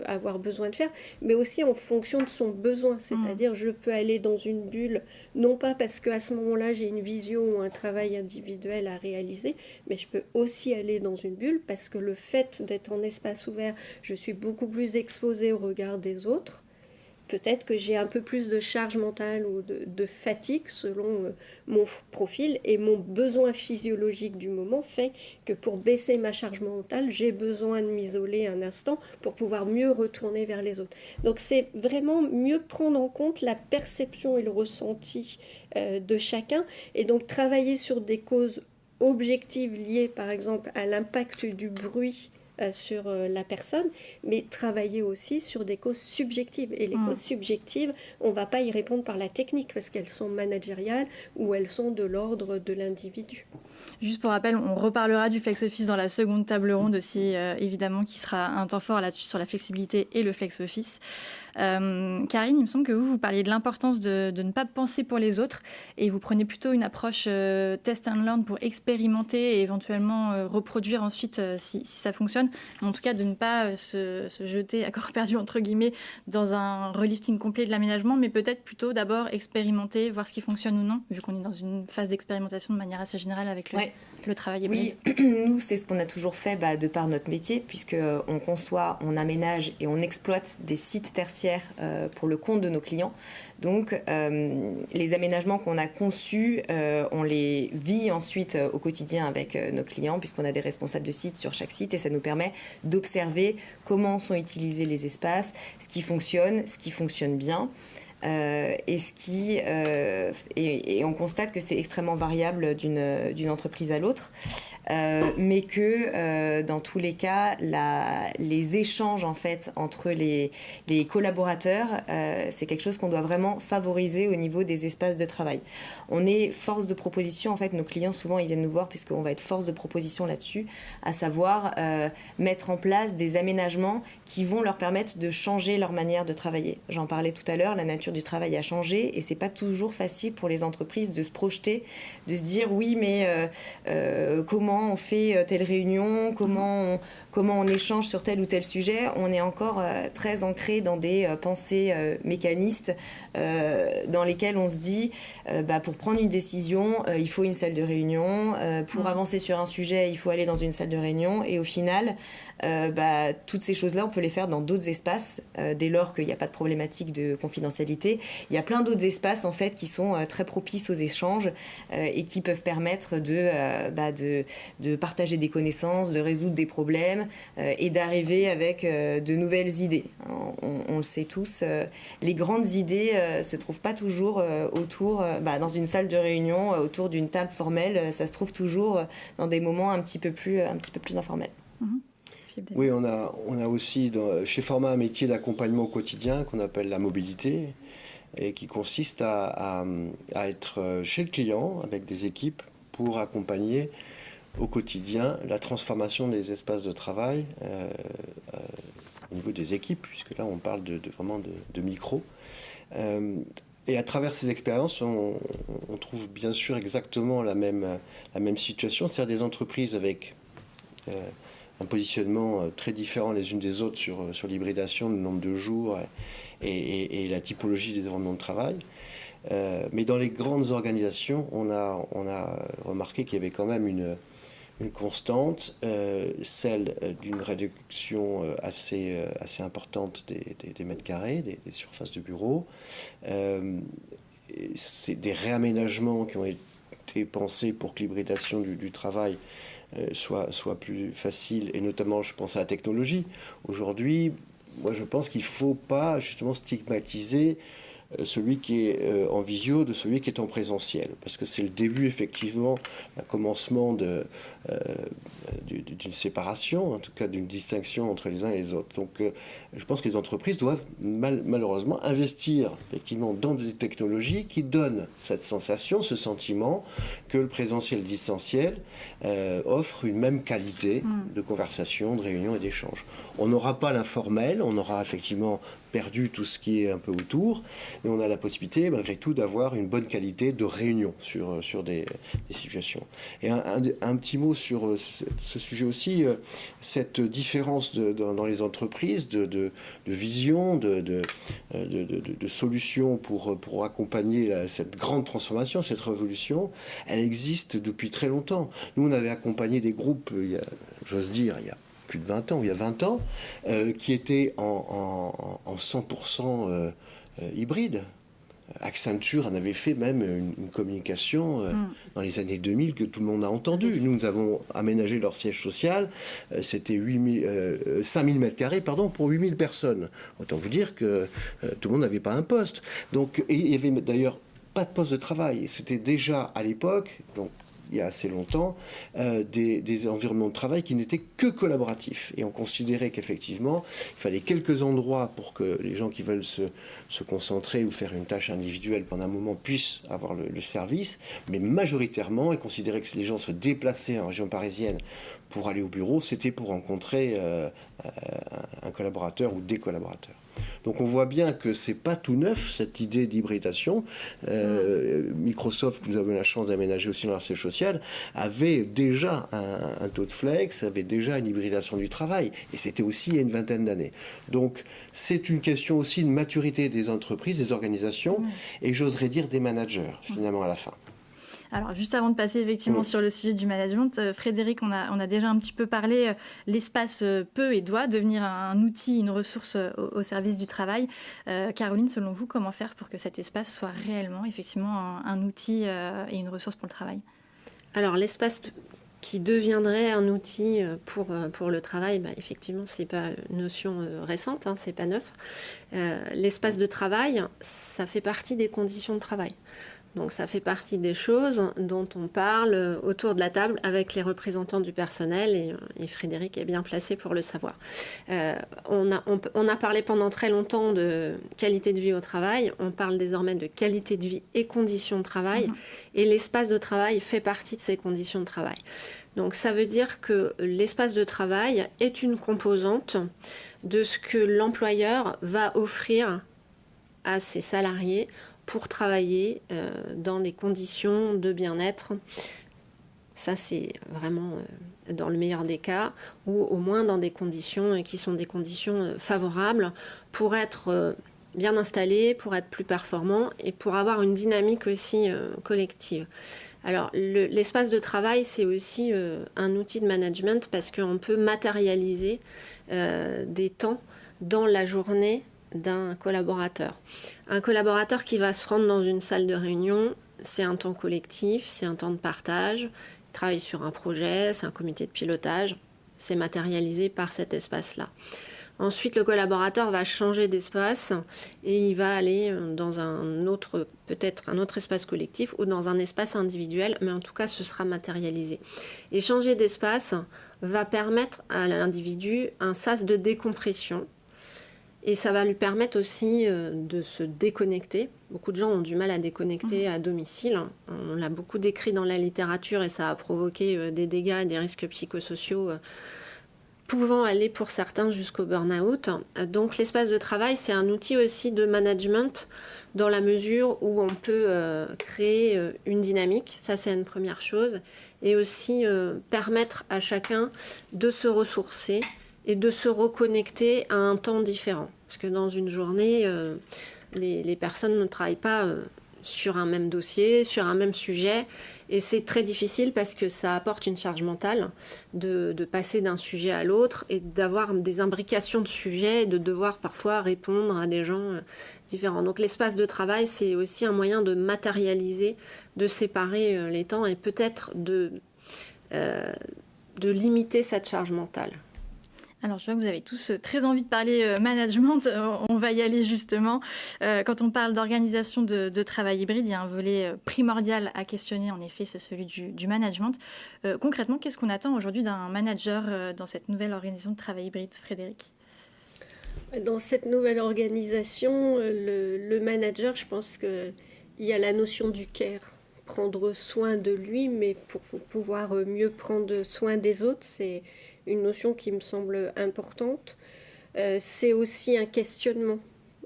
avoir besoin de faire, mais aussi en fonction de son besoin. C'est-à-dire, je peux aller dans une bulle, non pas parce qu'à ce moment-là, j'ai une visio ou un travail individuel à réaliser, mais je peux aussi aller dans une bulle parce que le fait d'être en espace ouvert, je suis beaucoup plus exposée au regard des autres. Peut-être que j'ai un peu plus de charge mentale ou de fatigue selon mon profil, et mon besoin physiologique du moment fait que pour baisser ma charge mentale, j'ai besoin de m'isoler un instant pour pouvoir mieux retourner vers les autres. Donc c'est vraiment mieux prendre en compte la perception et le ressenti de chacun, et donc travailler sur des causes objectives liées par exemple à l'impact du bruit sur la personne, mais travailler aussi sur des causes subjectives. Et les causes subjectives, on ne va pas y répondre par la technique parce qu'elles sont managériales ou elles sont de l'ordre de l'individu. Juste pour rappel, on reparlera du flex office dans la seconde table ronde aussi, évidemment, qui sera un temps fort là-dessus sur la flexibilité et le flex office. Karine, il me semble que vous parliez de l'importance de ne pas penser pour les autres et vous prenez plutôt une approche test and learn pour expérimenter et éventuellement reproduire ensuite si ça fonctionne. Mais en tout cas, de ne pas se jeter à corps perdu, entre guillemets, dans un relifting complet de l'aménagement, mais peut-être plutôt d'abord expérimenter, voir ce qui fonctionne ou non, vu qu'on est dans une phase d'expérimentation de manière assez générale avec le travail hybride. Oui, nous, c'est ce qu'on a toujours fait de par notre métier, puisqu'on conçoit, on aménage et on exploite des sites tertiaires pour le compte de nos clients. Donc, les aménagements qu'on a conçus, on les vit ensuite au quotidien avec nos clients, puisqu'on a des responsables de site sur chaque site, et ça nous permet d'observer comment sont utilisés les espaces, ce qui fonctionne bien. Et on constate que c'est extrêmement variable d'une entreprise à l'autre, mais que dans tous les cas, les échanges en fait entre les collaborateurs, c'est quelque chose qu'on doit vraiment favoriser au niveau des espaces de travail. On est force de proposition, en fait, nos clients souvent ils viennent nous voir puisqu'on va être force de proposition là-dessus, à savoir mettre en place des aménagements qui vont leur permettre de changer leur manière de travailler. J'en parlais tout à l'heure, la nature du travail a changé et c'est pas toujours facile pour les entreprises de se projeter, de se dire oui mais comment on fait telle réunion, comment on échange sur tel ou tel sujet. On est encore très ancré dans des pensées mécanistes dans lesquelles on se dit pour prendre une décision il faut une salle de réunion, pour avancer sur un sujet il faut aller dans une salle de réunion, et au final toutes ces choses-là, on peut les faire dans d'autres espaces, dès lors qu'il n'y a pas de problématique de confidentialité. Il y a plein d'autres espaces en fait qui sont très propices aux échanges et qui peuvent permettre de partager des connaissances, de résoudre des problèmes et d'arriver avec de nouvelles idées. On le sait tous, les grandes idées se trouvent pas toujours autour, dans une salle de réunion, autour d'une table formelle. Ça se trouve toujours dans des moments un petit peu plus informels. Oui, on a aussi chez Forma un métier d'accompagnement au quotidien qu'on appelle la mobilité et qui consiste à être chez le client avec des équipes pour accompagner au quotidien la transformation des espaces de travail au niveau des équipes, puisque là on parle vraiment de micro. Et à travers ces expériences, on trouve bien sûr exactement la même situation, c'est-à-dire des entreprises avec un positionnement très différent les unes des autres sur l'hybridation, le nombre de jours et la typologie des environnements de travail. Mais dans les grandes organisations, on a remarqué qu'il y avait quand même une constante, celle d'une réduction assez importante des mètres carrés, des surfaces de bureaux. C'est des réaménagements qui ont été pensés pour que l'hybridation du travail soit plus facile, et notamment je pense à la technologie. Aujourd'hui, moi je pense qu'il ne faut pas justement stigmatiser celui qui est en visio de celui qui est en présentiel, parce que c'est le début effectivement, un commencement d'une séparation, en tout cas d'une distinction entre les uns et les autres. Donc je pense que les entreprises doivent malheureusement investir effectivement dans des technologies qui donnent cette sensation, ce sentiment que le présentiel distanciel offre une même qualité de conversation, de réunion et d'échange. On n'aura pas l'informel, on aura effectivement perdu tout ce qui est un peu autour, mais on a la possibilité malgré tout d'avoir une bonne qualité de réunion sur des situations. Et un petit mot sur ce sujet aussi, cette différence dans les entreprises de vision, de solutions pour accompagner cette grande transformation, cette révolution, elle existe depuis très longtemps. Nous, on avait accompagné des groupes, j'ose dire, il y a plus de 20 ans, il y a 20 ans, qui étaient en 100% hybride. Accenture en avait fait même une communication dans les années 2000 que tout le monde a entendu. Nous avons aménagé leur siège social, c'était 5000 mètres carrés pour 8000 personnes. Autant vous dire que tout le monde n'avait pas un poste. Donc, et il y avait d'ailleurs pas de poste de travail. C'était déjà à l'époque, donc il y a assez longtemps, des environnements de travail qui n'étaient que collaboratifs. Et on considérait qu'effectivement, il fallait quelques endroits pour que les gens qui veulent se concentrer ou faire une tâche individuelle pendant un moment puissent avoir le service. Mais majoritairement, on considérait que si les gens se déplaçaient en région parisienne pour aller au bureau, c'était pour rencontrer un collaborateur ou des collaborateurs. Donc on voit bien que c'est pas tout neuf cette idée d'hybridation. Microsoft, que nous avons la chance d'aménager aussi dans leur siège social, avait déjà un taux de flex, avait déjà une hybridation du travail, et c'était aussi il y a une vingtaine d'années. Donc c'est une question aussi de maturité des entreprises, des organisations, et j'oserais dire des managers finalement à la fin. Alors, juste avant de passer effectivement sur le sujet du management, Frédéric, on a déjà un petit peu parlé, l'espace peut et doit devenir un outil, une ressource au service du travail. Caroline, selon vous, comment faire pour que cet espace soit réellement, effectivement, un outil et une ressource pour le travail ? Alors, l'espace qui deviendrait un outil pour le travail, effectivement, c'est pas une notion récente, c'est pas neuf. L'espace de travail, ça fait partie des conditions de travail. Donc ça fait partie des choses dont on parle autour de la table avec les représentants du personnel, et Frédéric est bien placé pour le savoir. On a parlé pendant très longtemps de qualité de vie au travail, on parle désormais de qualité de vie et conditions de travail, et l'espace de travail fait partie de ces conditions de travail. Donc ça veut dire que l'espace de travail est une composante de ce que l'employeur va offrir à ses salariés pour travailler dans les conditions de bien-être. Ça, c'est vraiment dans le meilleur des cas, ou au moins dans des conditions qui sont des conditions favorables pour être bien installé, pour être plus performant et pour avoir une dynamique aussi collective. Alors, l'espace de travail, c'est aussi un outil de management parce qu'on peut matérialiser des temps dans la journée d'un collaborateur. Un collaborateur qui va se rendre dans une salle de réunion, c'est un temps collectif, c'est un temps de partage, il travaille sur un projet, c'est un comité de pilotage, c'est matérialisé par cet espace-là. Ensuite, le collaborateur va changer d'espace et il va aller dans peut-être un autre espace collectif ou dans un espace individuel, mais en tout cas, ce sera matérialisé. Et changer d'espace va permettre à l'individu un sas de décompression. Et ça va lui permettre aussi de se déconnecter. Beaucoup de gens ont du mal à déconnecter à domicile. On l'a beaucoup décrit dans la littérature et ça a provoqué des dégâts et des risques psychosociaux pouvant aller pour certains jusqu'au burn-out. Donc l'espace de travail, c'est un outil aussi de management dans la mesure où on peut créer une dynamique, ça c'est une première chose, et aussi permettre à chacun de se ressourcer et de se reconnecter à un temps différent. Parce que dans une journée, les personnes ne travaillent pas sur un même dossier, sur un même sujet. Et c'est très difficile parce que ça apporte une charge mentale de passer d'un sujet à l'autre et d'avoir des imbrications de sujets et de devoir parfois répondre à des gens différents. Donc l'espace de travail, c'est aussi un moyen de matérialiser, de séparer les temps et peut-être de limiter cette charge mentale. Alors, je vois que vous avez tous très envie de parler management. On va y aller justement. Quand on parle d'organisation de travail hybride, il y a un volet primordial à questionner, en effet, c'est celui du management. Concrètement, qu'est-ce qu'on attend aujourd'hui d'un manager dans cette nouvelle organisation de travail hybride, Frédéric ? Dans cette nouvelle organisation, le manager, je pense qu'il y a la notion du care. Prendre soin de lui, mais pour pouvoir mieux prendre soin des autres, c'est une notion qui me semble importante. C'est aussi un questionnement.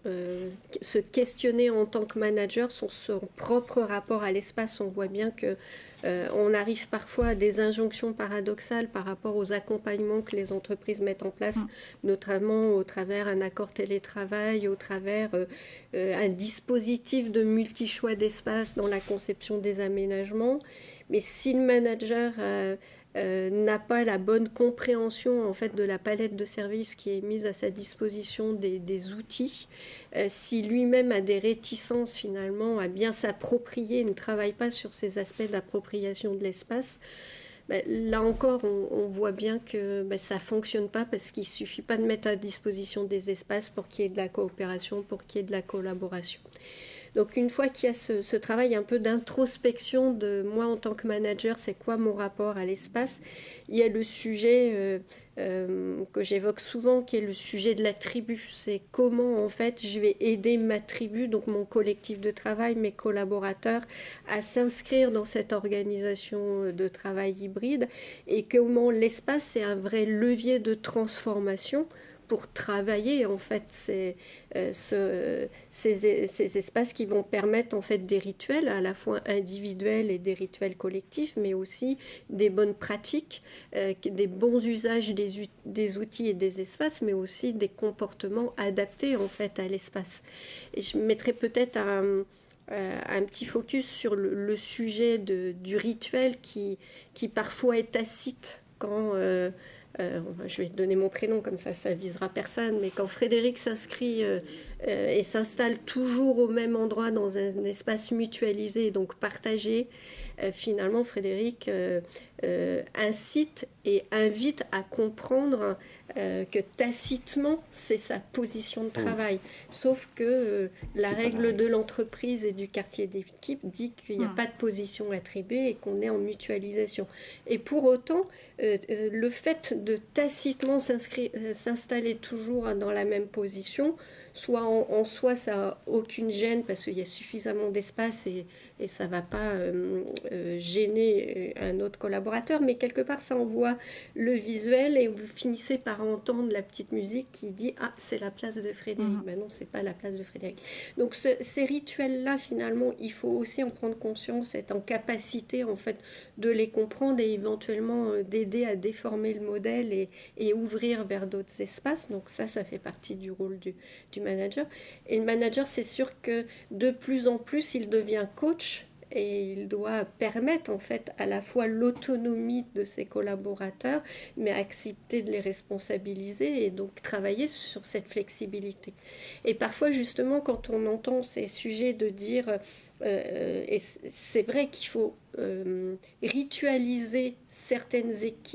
Se questionner en tant que manager sur son propre rapport à l'espace. On voit bien qu'on arrive parfois à des injonctions paradoxales par rapport aux accompagnements que les entreprises mettent en place, notamment au travers un accord télétravail, au travers un dispositif de multi-choix d'espace dans la conception des aménagements. Mais si le manager n'a pas la bonne compréhension en fait de la palette de services qui est mise à sa disposition des outils, si lui-même a des réticences finalement à bien s'approprier, ne travaille pas sur ces aspects d'appropriation de l'espace, là encore on voit bien que ça ne fonctionne pas parce qu'il ne suffit pas de mettre à disposition des espaces pour qu'il y ait de la coopération, pour qu'il y ait de la collaboration. Donc une fois qu'il y a ce travail un peu d'introspection de moi en tant que manager, c'est quoi mon rapport à l'espace, il y a le sujet que j'évoque souvent qui est le sujet de la tribu. C'est comment en fait je vais aider ma tribu, donc mon collectif de travail, mes collaborateurs, à s'inscrire dans cette organisation de travail hybride et comment l'espace c'est un vrai levier de transformation pour travailler en fait ces espaces qui vont permettre en fait des rituels à la fois individuels et des rituels collectifs, mais aussi des bonnes pratiques, des bons usages des outils et des espaces, mais aussi des comportements adaptés en fait à l'espace. Et je mettrais peut-être un petit focus sur le sujet du rituel qui parfois est tacite quand je vais donner mon prénom, comme ça visera personne, mais quand Frédéric s'inscrit et s'installe toujours au même endroit dans un espace mutualisé, donc partagé, finalement Frédéric incite et invite à comprendre que tacitement c'est sa position de travail. Sauf que la règle de l'entreprise et du quartier d'équipe dit qu'il n'y a pas de position attribuée et qu'on est en mutualisation. Et pour autant, le fait de tacitement s'installer toujours dans la même position, soit en soi ça n'a aucune gêne parce qu'il y a suffisamment d'espace et ça ne va pas gêner un autre collaborateur, mais quelque part ça envoie le visuel et vous finissez par entendre la petite musique qui dit « Ah, c'est la place de Frédéric ». Ben non, ce n'est pas la place de Frédéric. Donc ces rituels-là, finalement, il faut aussi en prendre conscience, être en capacité en fait de les comprendre et éventuellement d'aider à déformer le modèle et ouvrir vers d'autres espaces. Donc ça fait partie du rôle du manager. Et le manager, c'est sûr que de plus en plus, il devient coach et il doit permettre en fait à la fois l'autonomie de ses collaborateurs, mais accepter de les responsabiliser et donc travailler sur cette flexibilité. Et parfois justement quand on entend ces sujets de dire, et c'est vrai qu'il faut ritualiser certaines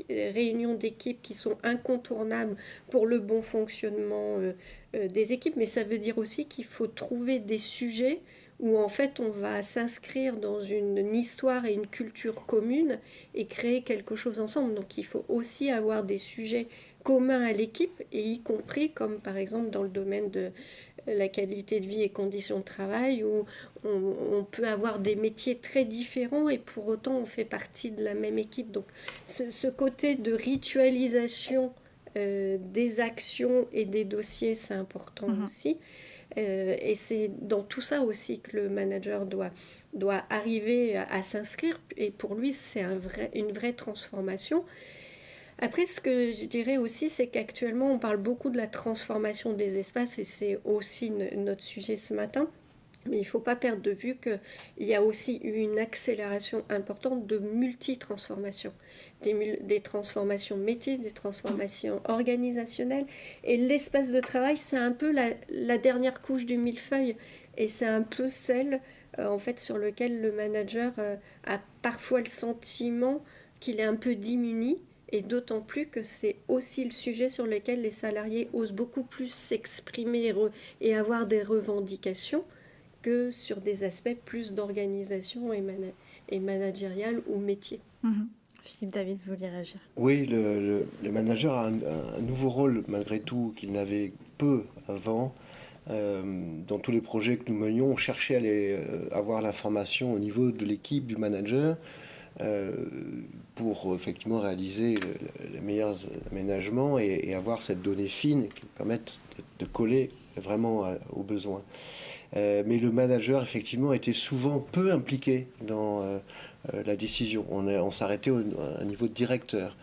réunions d'équipe qui sont incontournables pour le bon fonctionnement des équipes, mais ça veut dire aussi qu'il faut trouver des sujets où en fait on va s'inscrire dans une histoire et une culture commune et créer quelque chose ensemble. Donc il faut aussi avoir des sujets communs à l'équipe, et y compris comme par exemple dans le domaine de la qualité de vie et conditions de travail, où on peut avoir des métiers très différents et pour autant on fait partie de la même équipe. Donc ce côté de ritualisation des actions et des dossiers, c'est important aussi. Et c'est dans tout ça aussi que le manager doit arriver à s'inscrire. Et pour lui, c'est une vraie transformation. Après, ce que je dirais aussi, c'est qu'actuellement, on parle beaucoup de la transformation des espaces, et c'est aussi notre sujet ce matin. Mais il ne faut pas perdre de vue qu'il y a aussi eu une accélération importante de multi-transformations. Des transformations métiers, des transformations organisationnelles. Et l'espace de travail, c'est un peu la dernière couche du millefeuille. Et c'est un peu celle, en fait, sur lequel le manager a parfois le sentiment qu'il est un peu démuni. Et d'autant plus que c'est aussi le sujet sur lequel les salariés osent beaucoup plus s'exprimer et avoir des revendications que sur des aspects plus d'organisation et managérial ou métier. Philippe David, vous voulez réagir? Oui, le manager a un nouveau rôle malgré tout qu'il n'avait peu avant. Dans tous les projets que nous menions, on cherchait à avoir l'information au niveau de l'équipe, du manager, pour effectivement réaliser les meilleurs aménagements et avoir cette donnée fine qui permette de coller vraiment aux besoins. Mais le manager, effectivement, était souvent peu impliqué dans la décision. On s'arrêtait à un niveau de directeur.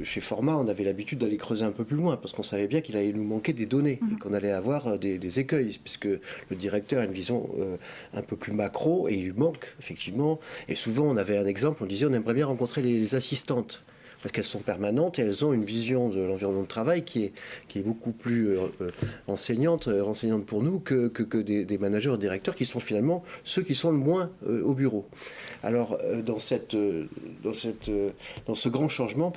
Chez Format, on avait l'habitude d'aller creuser un peu plus loin parce qu'on savait bien qu'il allait nous manquer des données et qu'on allait avoir des écueils, puisque le directeur a une vision un peu plus macro et il lui manque, effectivement. Et souvent, on avait un exemple, on disait on aimerait bien rencontrer les assistantes, parce qu'elles sont permanentes et elles ont une vision de l'environnement de travail qui est beaucoup plus renseignante pour nous que des managers ou directeurs qui sont finalement ceux qui sont le moins au bureau. Alors, dans ce grand changement,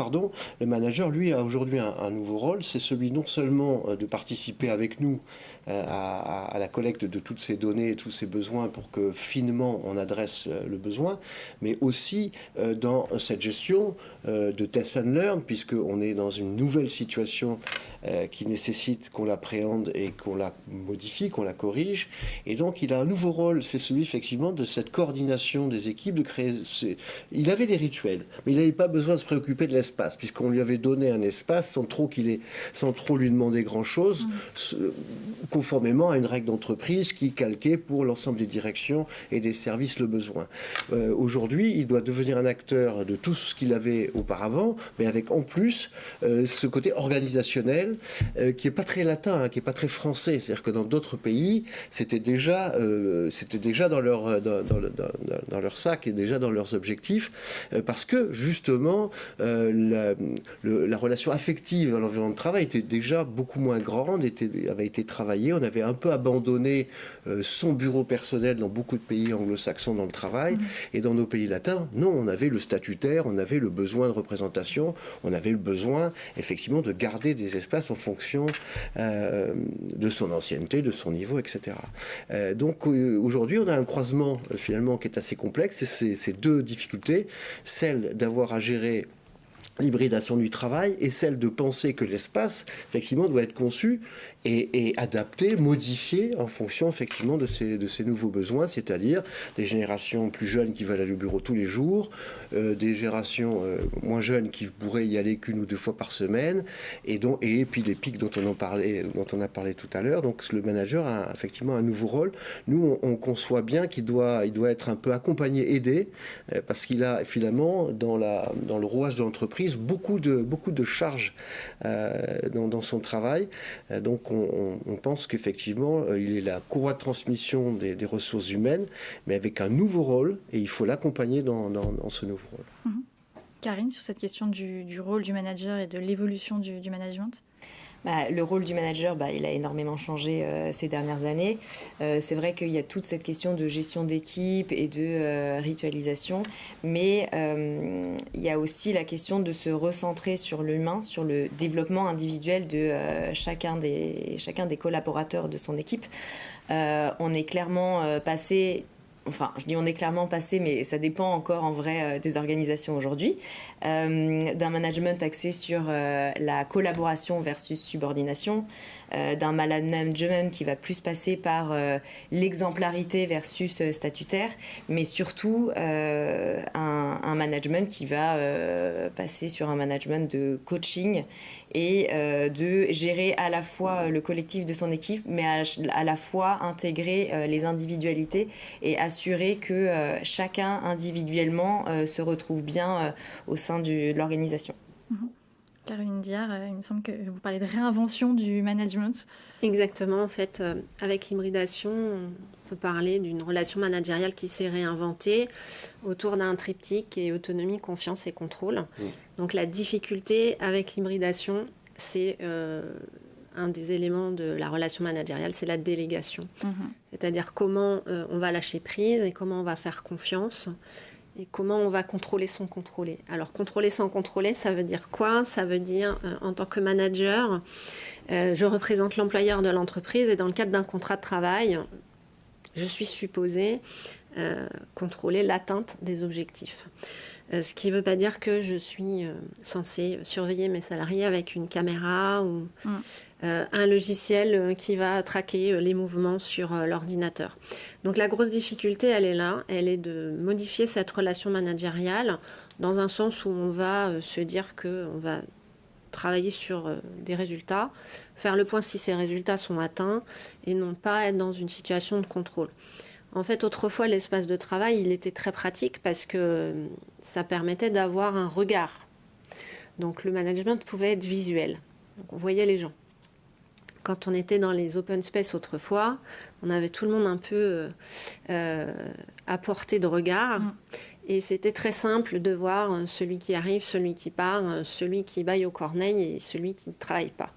le manager, lui, a aujourd'hui un nouveau rôle. C'est celui non seulement de participer avec nous à la collecte de toutes ces données et tous ces besoins pour que finement on adresse le besoin, mais aussi dans cette gestion de test and learn, puisqu'on est dans une nouvelle situation qui nécessite qu'on l'appréhende et qu'on la modifie, qu'on la corrige. Et donc il a un nouveau rôle, c'est celui effectivement de cette coordination des équipes, de créer... Il avait des rituels, mais il n'avait pas besoin de se préoccuper de l'espace, puisqu'on lui avait donné un espace sans trop lui demander grand-chose, conformément à une règle d'entreprise qui calquait pour l'ensemble des directions et des services le besoin. Aujourd'hui, il doit devenir un acteur de tout ce qu'il avait auparavant, mais avec en plus ce côté organisationnel qui n'est pas très latin, qui n'est pas très français. C'est-à-dire que dans d'autres pays, c'était déjà dans leur sac et déjà dans leurs objectifs, parce que justement, la relation affective à l'environnement de travail était déjà beaucoup moins grande, avait été travaillée. On avait un peu abandonné son bureau personnel dans beaucoup de pays anglo-saxons dans le travail, et dans nos pays latins, non, on avait le statutaire, on avait le besoin de représentation, on avait le besoin effectivement de garder des espaces en fonction de son ancienneté, de son niveau, etc. Donc aujourd'hui, on a un croisement finalement qui est assez complexe, et ces deux difficultés, celle d'avoir à gérer l'hybridation du travail et celle de penser que l'espace, effectivement, doit être conçu et adapté, modifié en fonction, effectivement, de ces nouveaux besoins, c'est-à-dire des générations plus jeunes qui veulent aller au bureau tous les jours, des générations moins jeunes qui pourraient y aller qu'une ou deux fois par semaine, et puis les pics dont on a parlé tout à l'heure. Donc le manager a effectivement un nouveau rôle. Nous, on conçoit bien qu'il doit être un peu accompagné, aidé, parce qu'il a finalement, dans le rouage de l'entreprise, maîtrise beaucoup de charges dans son travail. Donc on pense qu'effectivement, il est la courroie de transmission des ressources humaines, mais avec un nouveau rôle, et il faut l'accompagner dans ce nouveau rôle. Karine, sur cette question du rôle du manager et de l'évolution du management? Le rôle du manager, il a énormément changé ces dernières années. C'est vrai qu'il y a toute cette question de gestion d'équipe et de ritualisation, mais il y a aussi la question de se recentrer sur l'humain, sur le développement individuel de chacun des collaborateurs de son équipe. On est clairement passé... Enfin, je dis on est clairement passé, mais ça dépend encore en vrai des organisations aujourd'hui, d'un management axé sur la collaboration versus subordination, d'un management qui va plus passer par l'exemplarité versus statutaire, mais surtout un management qui va passer sur un management de coaching et de gérer à la fois le collectif de son équipe, mais à la fois intégrer les individualités et assurer que chacun individuellement se retrouve bien au sein de l'organisation. Caroline Diard, il me semble que vous parlez de réinvention du management. Exactement, en fait, avec l'hybridation, on peut parler d'une relation managériale qui s'est réinventée autour d'un triptyque qui est autonomie, confiance et contrôle. Donc la difficulté avec l'hybridation, c'est un des éléments de la relation managériale, c'est la délégation. C'est-à-dire comment on va lâcher prise et comment on va faire confiance. Et comment on va contrôler sans contrôler. Alors, contrôler sans contrôler, ça veut dire quoi? Ça veut dire, en tant que manager, je représente l'employeur de l'entreprise et dans le cadre d'un contrat de travail, je suis supposée contrôler l'atteinte des objectifs. Ce qui ne veut pas dire que je suis censée surveiller mes salariés avec une caméra ou un logiciel qui va traquer les mouvements sur l'ordinateur. Donc la grosse difficulté, elle est là, elle est de modifier cette relation managériale dans un sens où on va se dire qu'on va travailler sur des résultats, faire le point si ces résultats sont atteints et non pas être dans une situation de contrôle. En fait, autrefois, l'espace de travail, il était très pratique parce que ça permettait d'avoir un regard. Donc le management pouvait être visuel. Donc on voyait les gens. Quand on était dans les open space autrefois, on avait tout le monde un peu à portée de regard. Et c'était très simple de voir celui qui arrive, celui qui part, celui qui baille au corneille et celui qui ne travaille pas.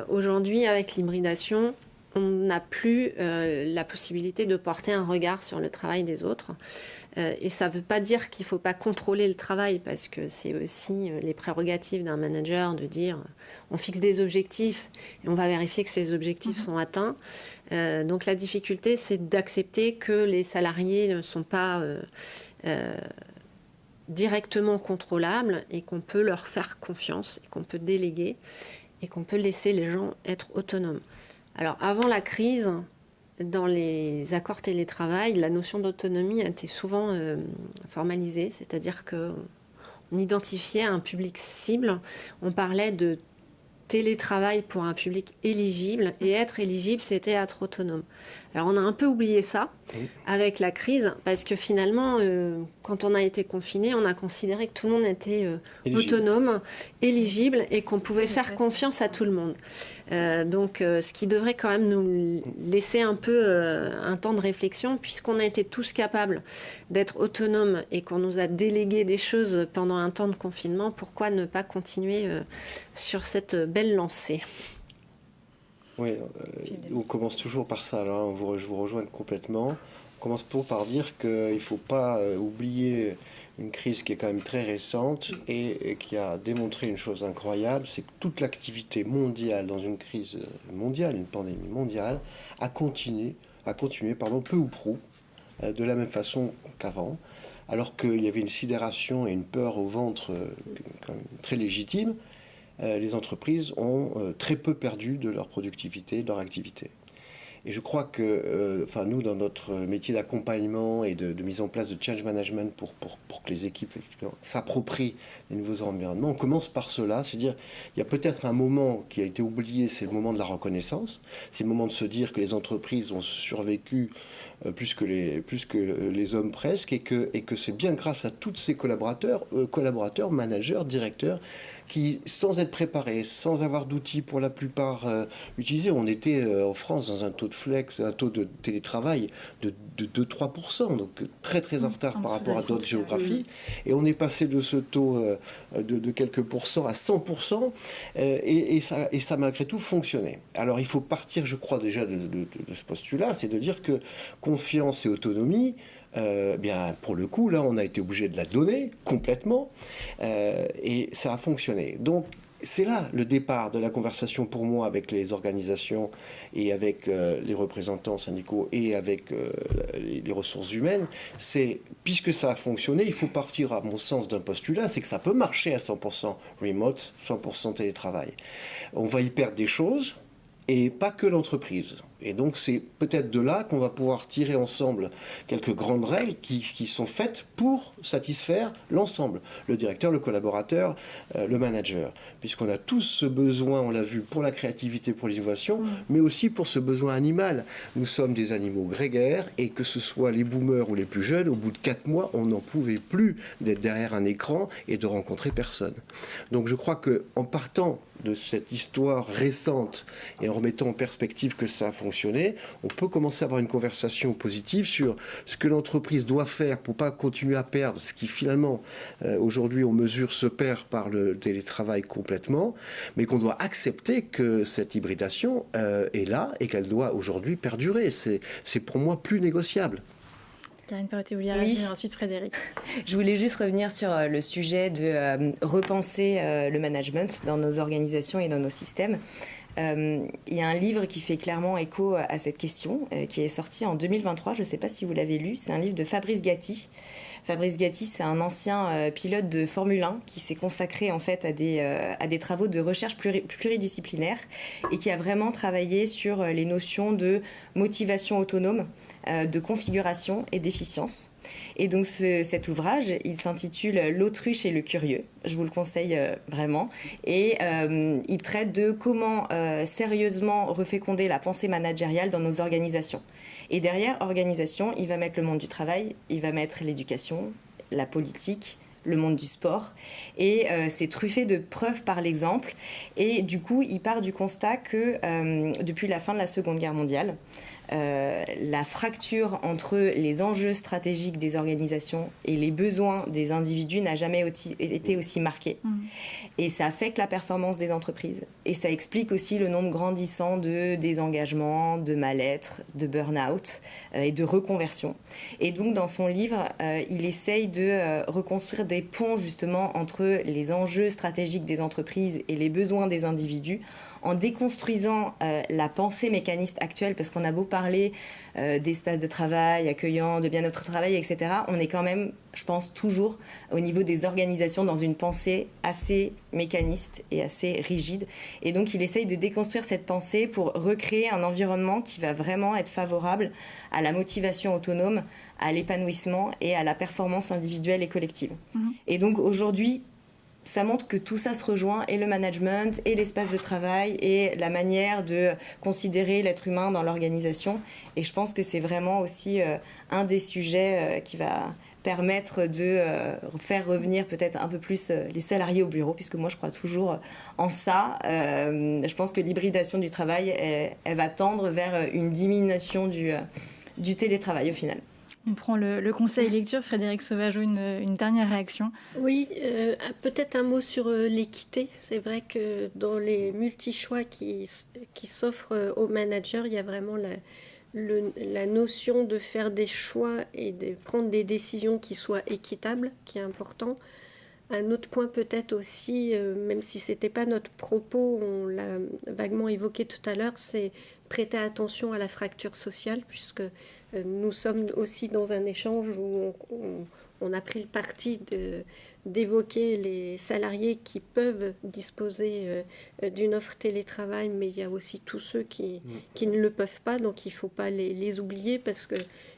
Aujourd'hui, avec l'hybridation, on n'a plus la possibilité de porter un regard sur le travail des autres. Et ça ne veut pas dire qu'il ne faut pas contrôler le travail, parce que c'est aussi les prérogatives d'un manager de dire on fixe des objectifs et on va vérifier que ces objectifs sont atteints. Donc la difficulté, c'est d'accepter que les salariés ne sont pas directement contrôlables et qu'on peut leur faire confiance et qu'on peut déléguer et qu'on peut laisser les gens être autonomes. Alors avant la crise, dans les accords télétravail, la notion d'autonomie a été souvent formalisée, c'est-à-dire qu'on identifiait un public cible, on parlait de télétravail pour un public éligible, et être éligible, c'était être autonome. Alors on a un peu oublié ça avec la crise, parce que finalement, quand on a été confiné, on a considéré que tout le monde était autonome, éligible, et qu'on pouvait faire confiance à tout le monde. Donc ce qui devrait quand même nous laisser un peu un temps de réflexion, puisqu'on a été tous capables d'être autonomes et qu'on nous a délégué des choses pendant un temps de confinement, pourquoi ne pas continuer sur cette belle lancée? Oui, on commence toujours par ça, là, je vous rejoins complètement. On commence par dire qu'il ne faut pas oublier une crise qui est quand même très récente et qui a démontré une chose incroyable, c'est que toute l'activité mondiale, dans une crise mondiale, une pandémie mondiale, a continué, peu ou prou, de la même façon qu'avant, alors qu'il y avait une sidération et une peur au ventre quand même très légitime. Les entreprises ont très peu perdu de leur productivité, de leur activité. Et je crois que, nous, dans notre métier d'accompagnement et de mise en place de change management pour que les équipes s'approprient les nouveaux environnements, on commence par cela, c'est-à-dire il y a peut-être un moment qui a été oublié, c'est le moment de la reconnaissance, c'est le moment de se dire que les entreprises ont survécu plus que les hommes presque, et que c'est bien grâce à tous ces collaborateurs, managers, directeurs, qui, sans être préparés, sans avoir d'outils pour la plupart utilisés, on était en France dans un taux de flex, un taux de télétravail de 2-3%, donc très très en retard par rapport à d'autres géographies. Et on est passé de ce taux de quelques pourcents à 100%, et ça malgré tout fonctionnait. Alors il faut partir, je crois, déjà de ce postulat, c'est de dire que confiance et autonomie, bien, pour le coup, là, on a été obligé de la donner complètement, et ça a fonctionné. Donc, c'est là le départ de la conversation pour moi avec les organisations et avec les représentants syndicaux et avec les ressources humaines. C'est, puisque ça a fonctionné, il faut partir, à mon sens, d'un postulat, c'est que ça peut marcher à 100% remote, 100% télétravail. On va y perdre des choses, et pas que l'entreprise. Et donc c'est peut-être de là qu'on va pouvoir tirer ensemble quelques grandes règles qui sont faites pour satisfaire l'ensemble, le directeur, le collaborateur, le manager. Puisqu'on a tous ce besoin, on l'a vu, pour la créativité, pour l'innovation, mais aussi pour ce besoin animal. Nous sommes des animaux grégaires, et que ce soit les boomers ou les plus jeunes, au bout de 4 mois, on n'en pouvait plus d'être derrière un écran et de rencontrer personne. Donc je crois qu'en partant de cette histoire récente et en remettant en perspective que ça a fonctionné, on peut commencer à avoir une conversation positive sur ce que l'entreprise doit faire pour ne pas continuer à perdre, ce qui finalement, aujourd'hui, on mesure, se perd par le télétravail complètement, mais qu'on doit accepter que cette hybridation est là et qu'elle doit aujourd'hui perdurer. C'est pour moi plus négociable. Karine Perrottet-Ouliard, oui. et ensuite Frédéric. Je voulais juste revenir sur le sujet de repenser le management dans nos organisations et dans nos systèmes. Il y a un livre qui fait clairement écho à cette question, qui est sorti en 2023, je ne sais pas si vous l'avez lu, c'est un livre de Fabrice Gatti. Fabrice Gatti, c'est un ancien pilote de Formule 1 qui s'est consacré en fait à des travaux de recherche pluridisciplinaires, et qui a vraiment travaillé sur les notions de motivation autonome, de configuration et d'efficience. Et donc cet ouvrage, il s'intitule « L'autruche et le curieux ». Je vous le conseille vraiment. Et il traite de comment sérieusement reféconder la pensée managériale dans nos organisations. Et derrière organisation, il va mettre le monde du travail, il va mettre l'éducation, la politique, le monde du sport. Et c'est truffé de preuves par l'exemple. Et du coup, il part du constat que depuis la fin de la Seconde Guerre mondiale, la fracture entre les enjeux stratégiques des organisations et les besoins des individus n'a jamais été aussi marquée. Et ça affecte la performance des entreprises. Et ça explique aussi le nombre grandissant de désengagement, de mal-être, de burn-out et de reconversion. Et donc, dans son livre, il essaye de reconstruire des ponts justement entre les enjeux stratégiques des entreprises et les besoins des individus, en déconstruisant la pensée mécaniste actuelle, parce qu'on a beau parler d'espace de travail accueillant, de bien-être au travail, etc., on est quand même, je pense, toujours au niveau des organisations dans une pensée assez mécaniste et assez rigide. Et donc, il essaye de déconstruire cette pensée pour recréer un environnement qui va vraiment être favorable à la motivation autonome, à l'épanouissement et à la performance individuelle et collective. Et donc, aujourd'hui, ça montre que tout ça se rejoint, et le management, et l'espace de travail, et la manière de considérer l'être humain dans l'organisation. Et je pense que c'est vraiment aussi un des sujets qui va permettre de faire revenir peut-être un peu plus les salariés au bureau, puisque moi je crois toujours en ça. Je pense que l'hybridation du travail, elle va tendre vers une diminution du télétravail au final. On prend le conseil lecture. Frédéric Sauvageau, une dernière réaction. Oui, peut-être un mot sur l'équité. C'est vrai que dans les multi-choix qui s'offrent aux managers, il y a vraiment la notion de faire des choix et de prendre des décisions qui soient équitables, qui est important. Un autre point peut-être aussi, même si ce n'était pas notre propos, on l'a vaguement évoqué tout à l'heure, c'est prêter attention à la fracture sociale, puisque nous sommes aussi dans un échange où on a pris le parti d'évoquer les salariés qui peuvent disposer d'une offre télétravail, mais il y a aussi tous ceux qui ne le peuvent pas, donc il ne faut pas les oublier, parce que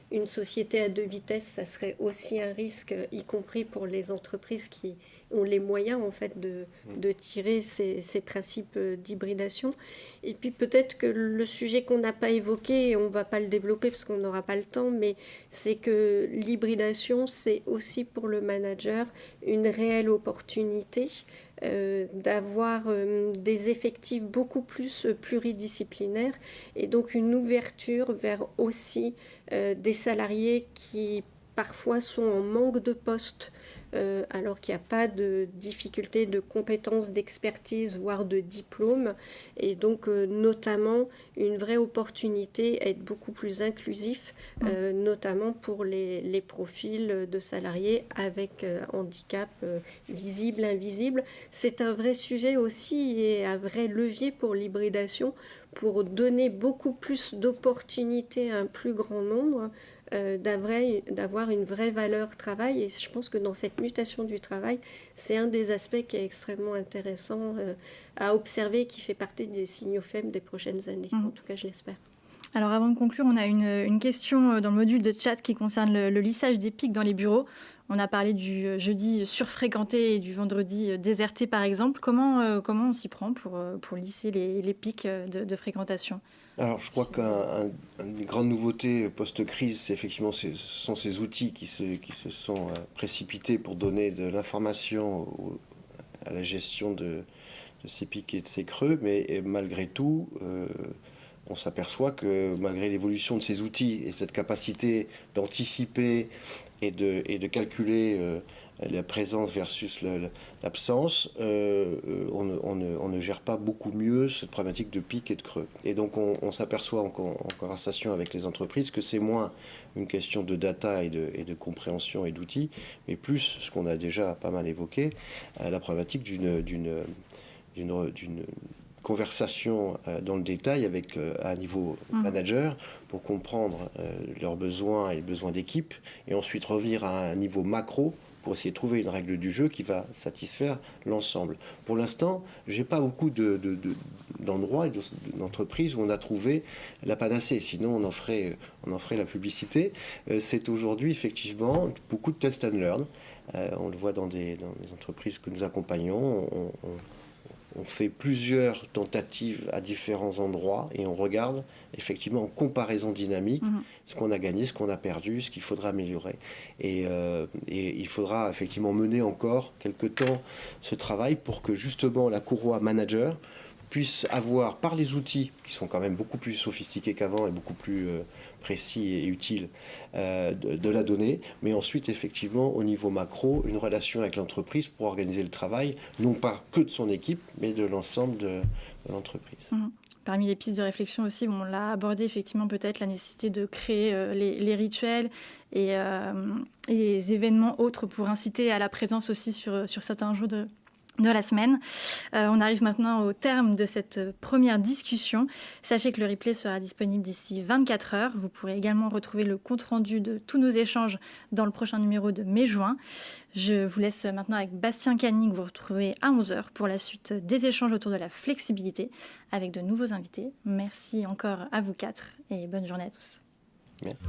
une société à deux vitesses, ça serait aussi un risque, y compris pour les entreprises qui ont les moyens en fait de tirer ces principes d'hybridation. Et puis peut-être que le sujet qu'on n'a pas évoqué, et on ne va pas le développer parce qu'on n'aura pas le temps, mais c'est que l'hybridation, c'est aussi pour le manager une réelle opportunité d'avoir des effectifs beaucoup plus pluridisciplinaires, et donc une ouverture vers aussi des salariés qui parfois sont en manque de poste, alors qu'il n'y a pas de difficulté de compétences, d'expertise, voire de diplôme, et donc notamment une vraie opportunité à être beaucoup plus inclusif, notamment pour les profils de salariés avec handicap visible, invisible. C'est un vrai sujet aussi et un vrai levier pour l'hybridation, pour donner beaucoup plus d'opportunités à un plus grand nombre, d'avoir une vraie valeur travail. Et je pense que dans cette mutation du travail, c'est un des aspects qui est extrêmement intéressant à observer, qui fait partie des signaux faibles des prochaines années. En tout cas, je l'espère. Alors avant de conclure, on a une question dans le module de chat qui concerne le lissage des pics dans les bureaux. On a parlé du jeudi surfréquenté et du vendredi déserté par exemple. Comment on s'y prend pour lisser les pics de fréquentation ? Alors, je crois qu'une grande nouveauté post-crise, c'est effectivement ce sont ces outils qui se sont précipités pour donner de l'information à la gestion de ces pics et de ces creux. Mais malgré tout, on s'aperçoit que malgré l'évolution de ces outils et cette capacité d'anticiper et de calculer la présence versus l'absence, on ne gère pas beaucoup mieux cette problématique de pic et de creux. Et donc on s'aperçoit en conversation avec les entreprises que c'est moins une question de data et de compréhension et d'outils, mais plus ce qu'on a déjà pas mal évoqué, la problématique d'une conversation dans le détail avec à un niveau manager pour comprendre leurs besoins et les besoins d'équipe, et ensuite revenir à un niveau macro pour essayer de trouver une règle du jeu qui va satisfaire l'ensemble. Pour l'instant, j'ai pas beaucoup d'endroits et d'entreprises où on a trouvé la panacée. Sinon, on en ferait la publicité. C'est aujourd'hui effectivement beaucoup de test and learn. On le voit dans des entreprises que nous accompagnons. On fait plusieurs tentatives à différents endroits et on regarde effectivement en comparaison dynamique ce qu'on a gagné, ce qu'on a perdu, ce qu'il faudra améliorer. Et il faudra effectivement mener encore quelque temps ce travail pour que justement la courroie manager puisse avoir, par les outils qui sont quand même beaucoup plus sophistiqués qu'avant et beaucoup plus précis et utiles, de la donnée, mais ensuite effectivement au niveau macro, une relation avec l'entreprise pour organiser le travail, non pas que de son équipe, mais de l'ensemble de l'entreprise. Parmi les pistes de réflexion aussi, on l'a abordé effectivement peut-être la nécessité de créer les rituels et les événements autres pour inciter à la présence aussi sur certains jours de la semaine. On arrive maintenant au terme de cette première discussion. Sachez que le replay sera disponible d'ici 24 heures. Vous pourrez également retrouver le compte-rendu de tous nos échanges dans le prochain numéro de mai-juin. Je vous laisse maintenant avec Bastien Canning vous retrouver à 11h pour la suite des échanges autour de la flexibilité avec de nouveaux invités. Merci encore à vous quatre et bonne journée à tous. Merci.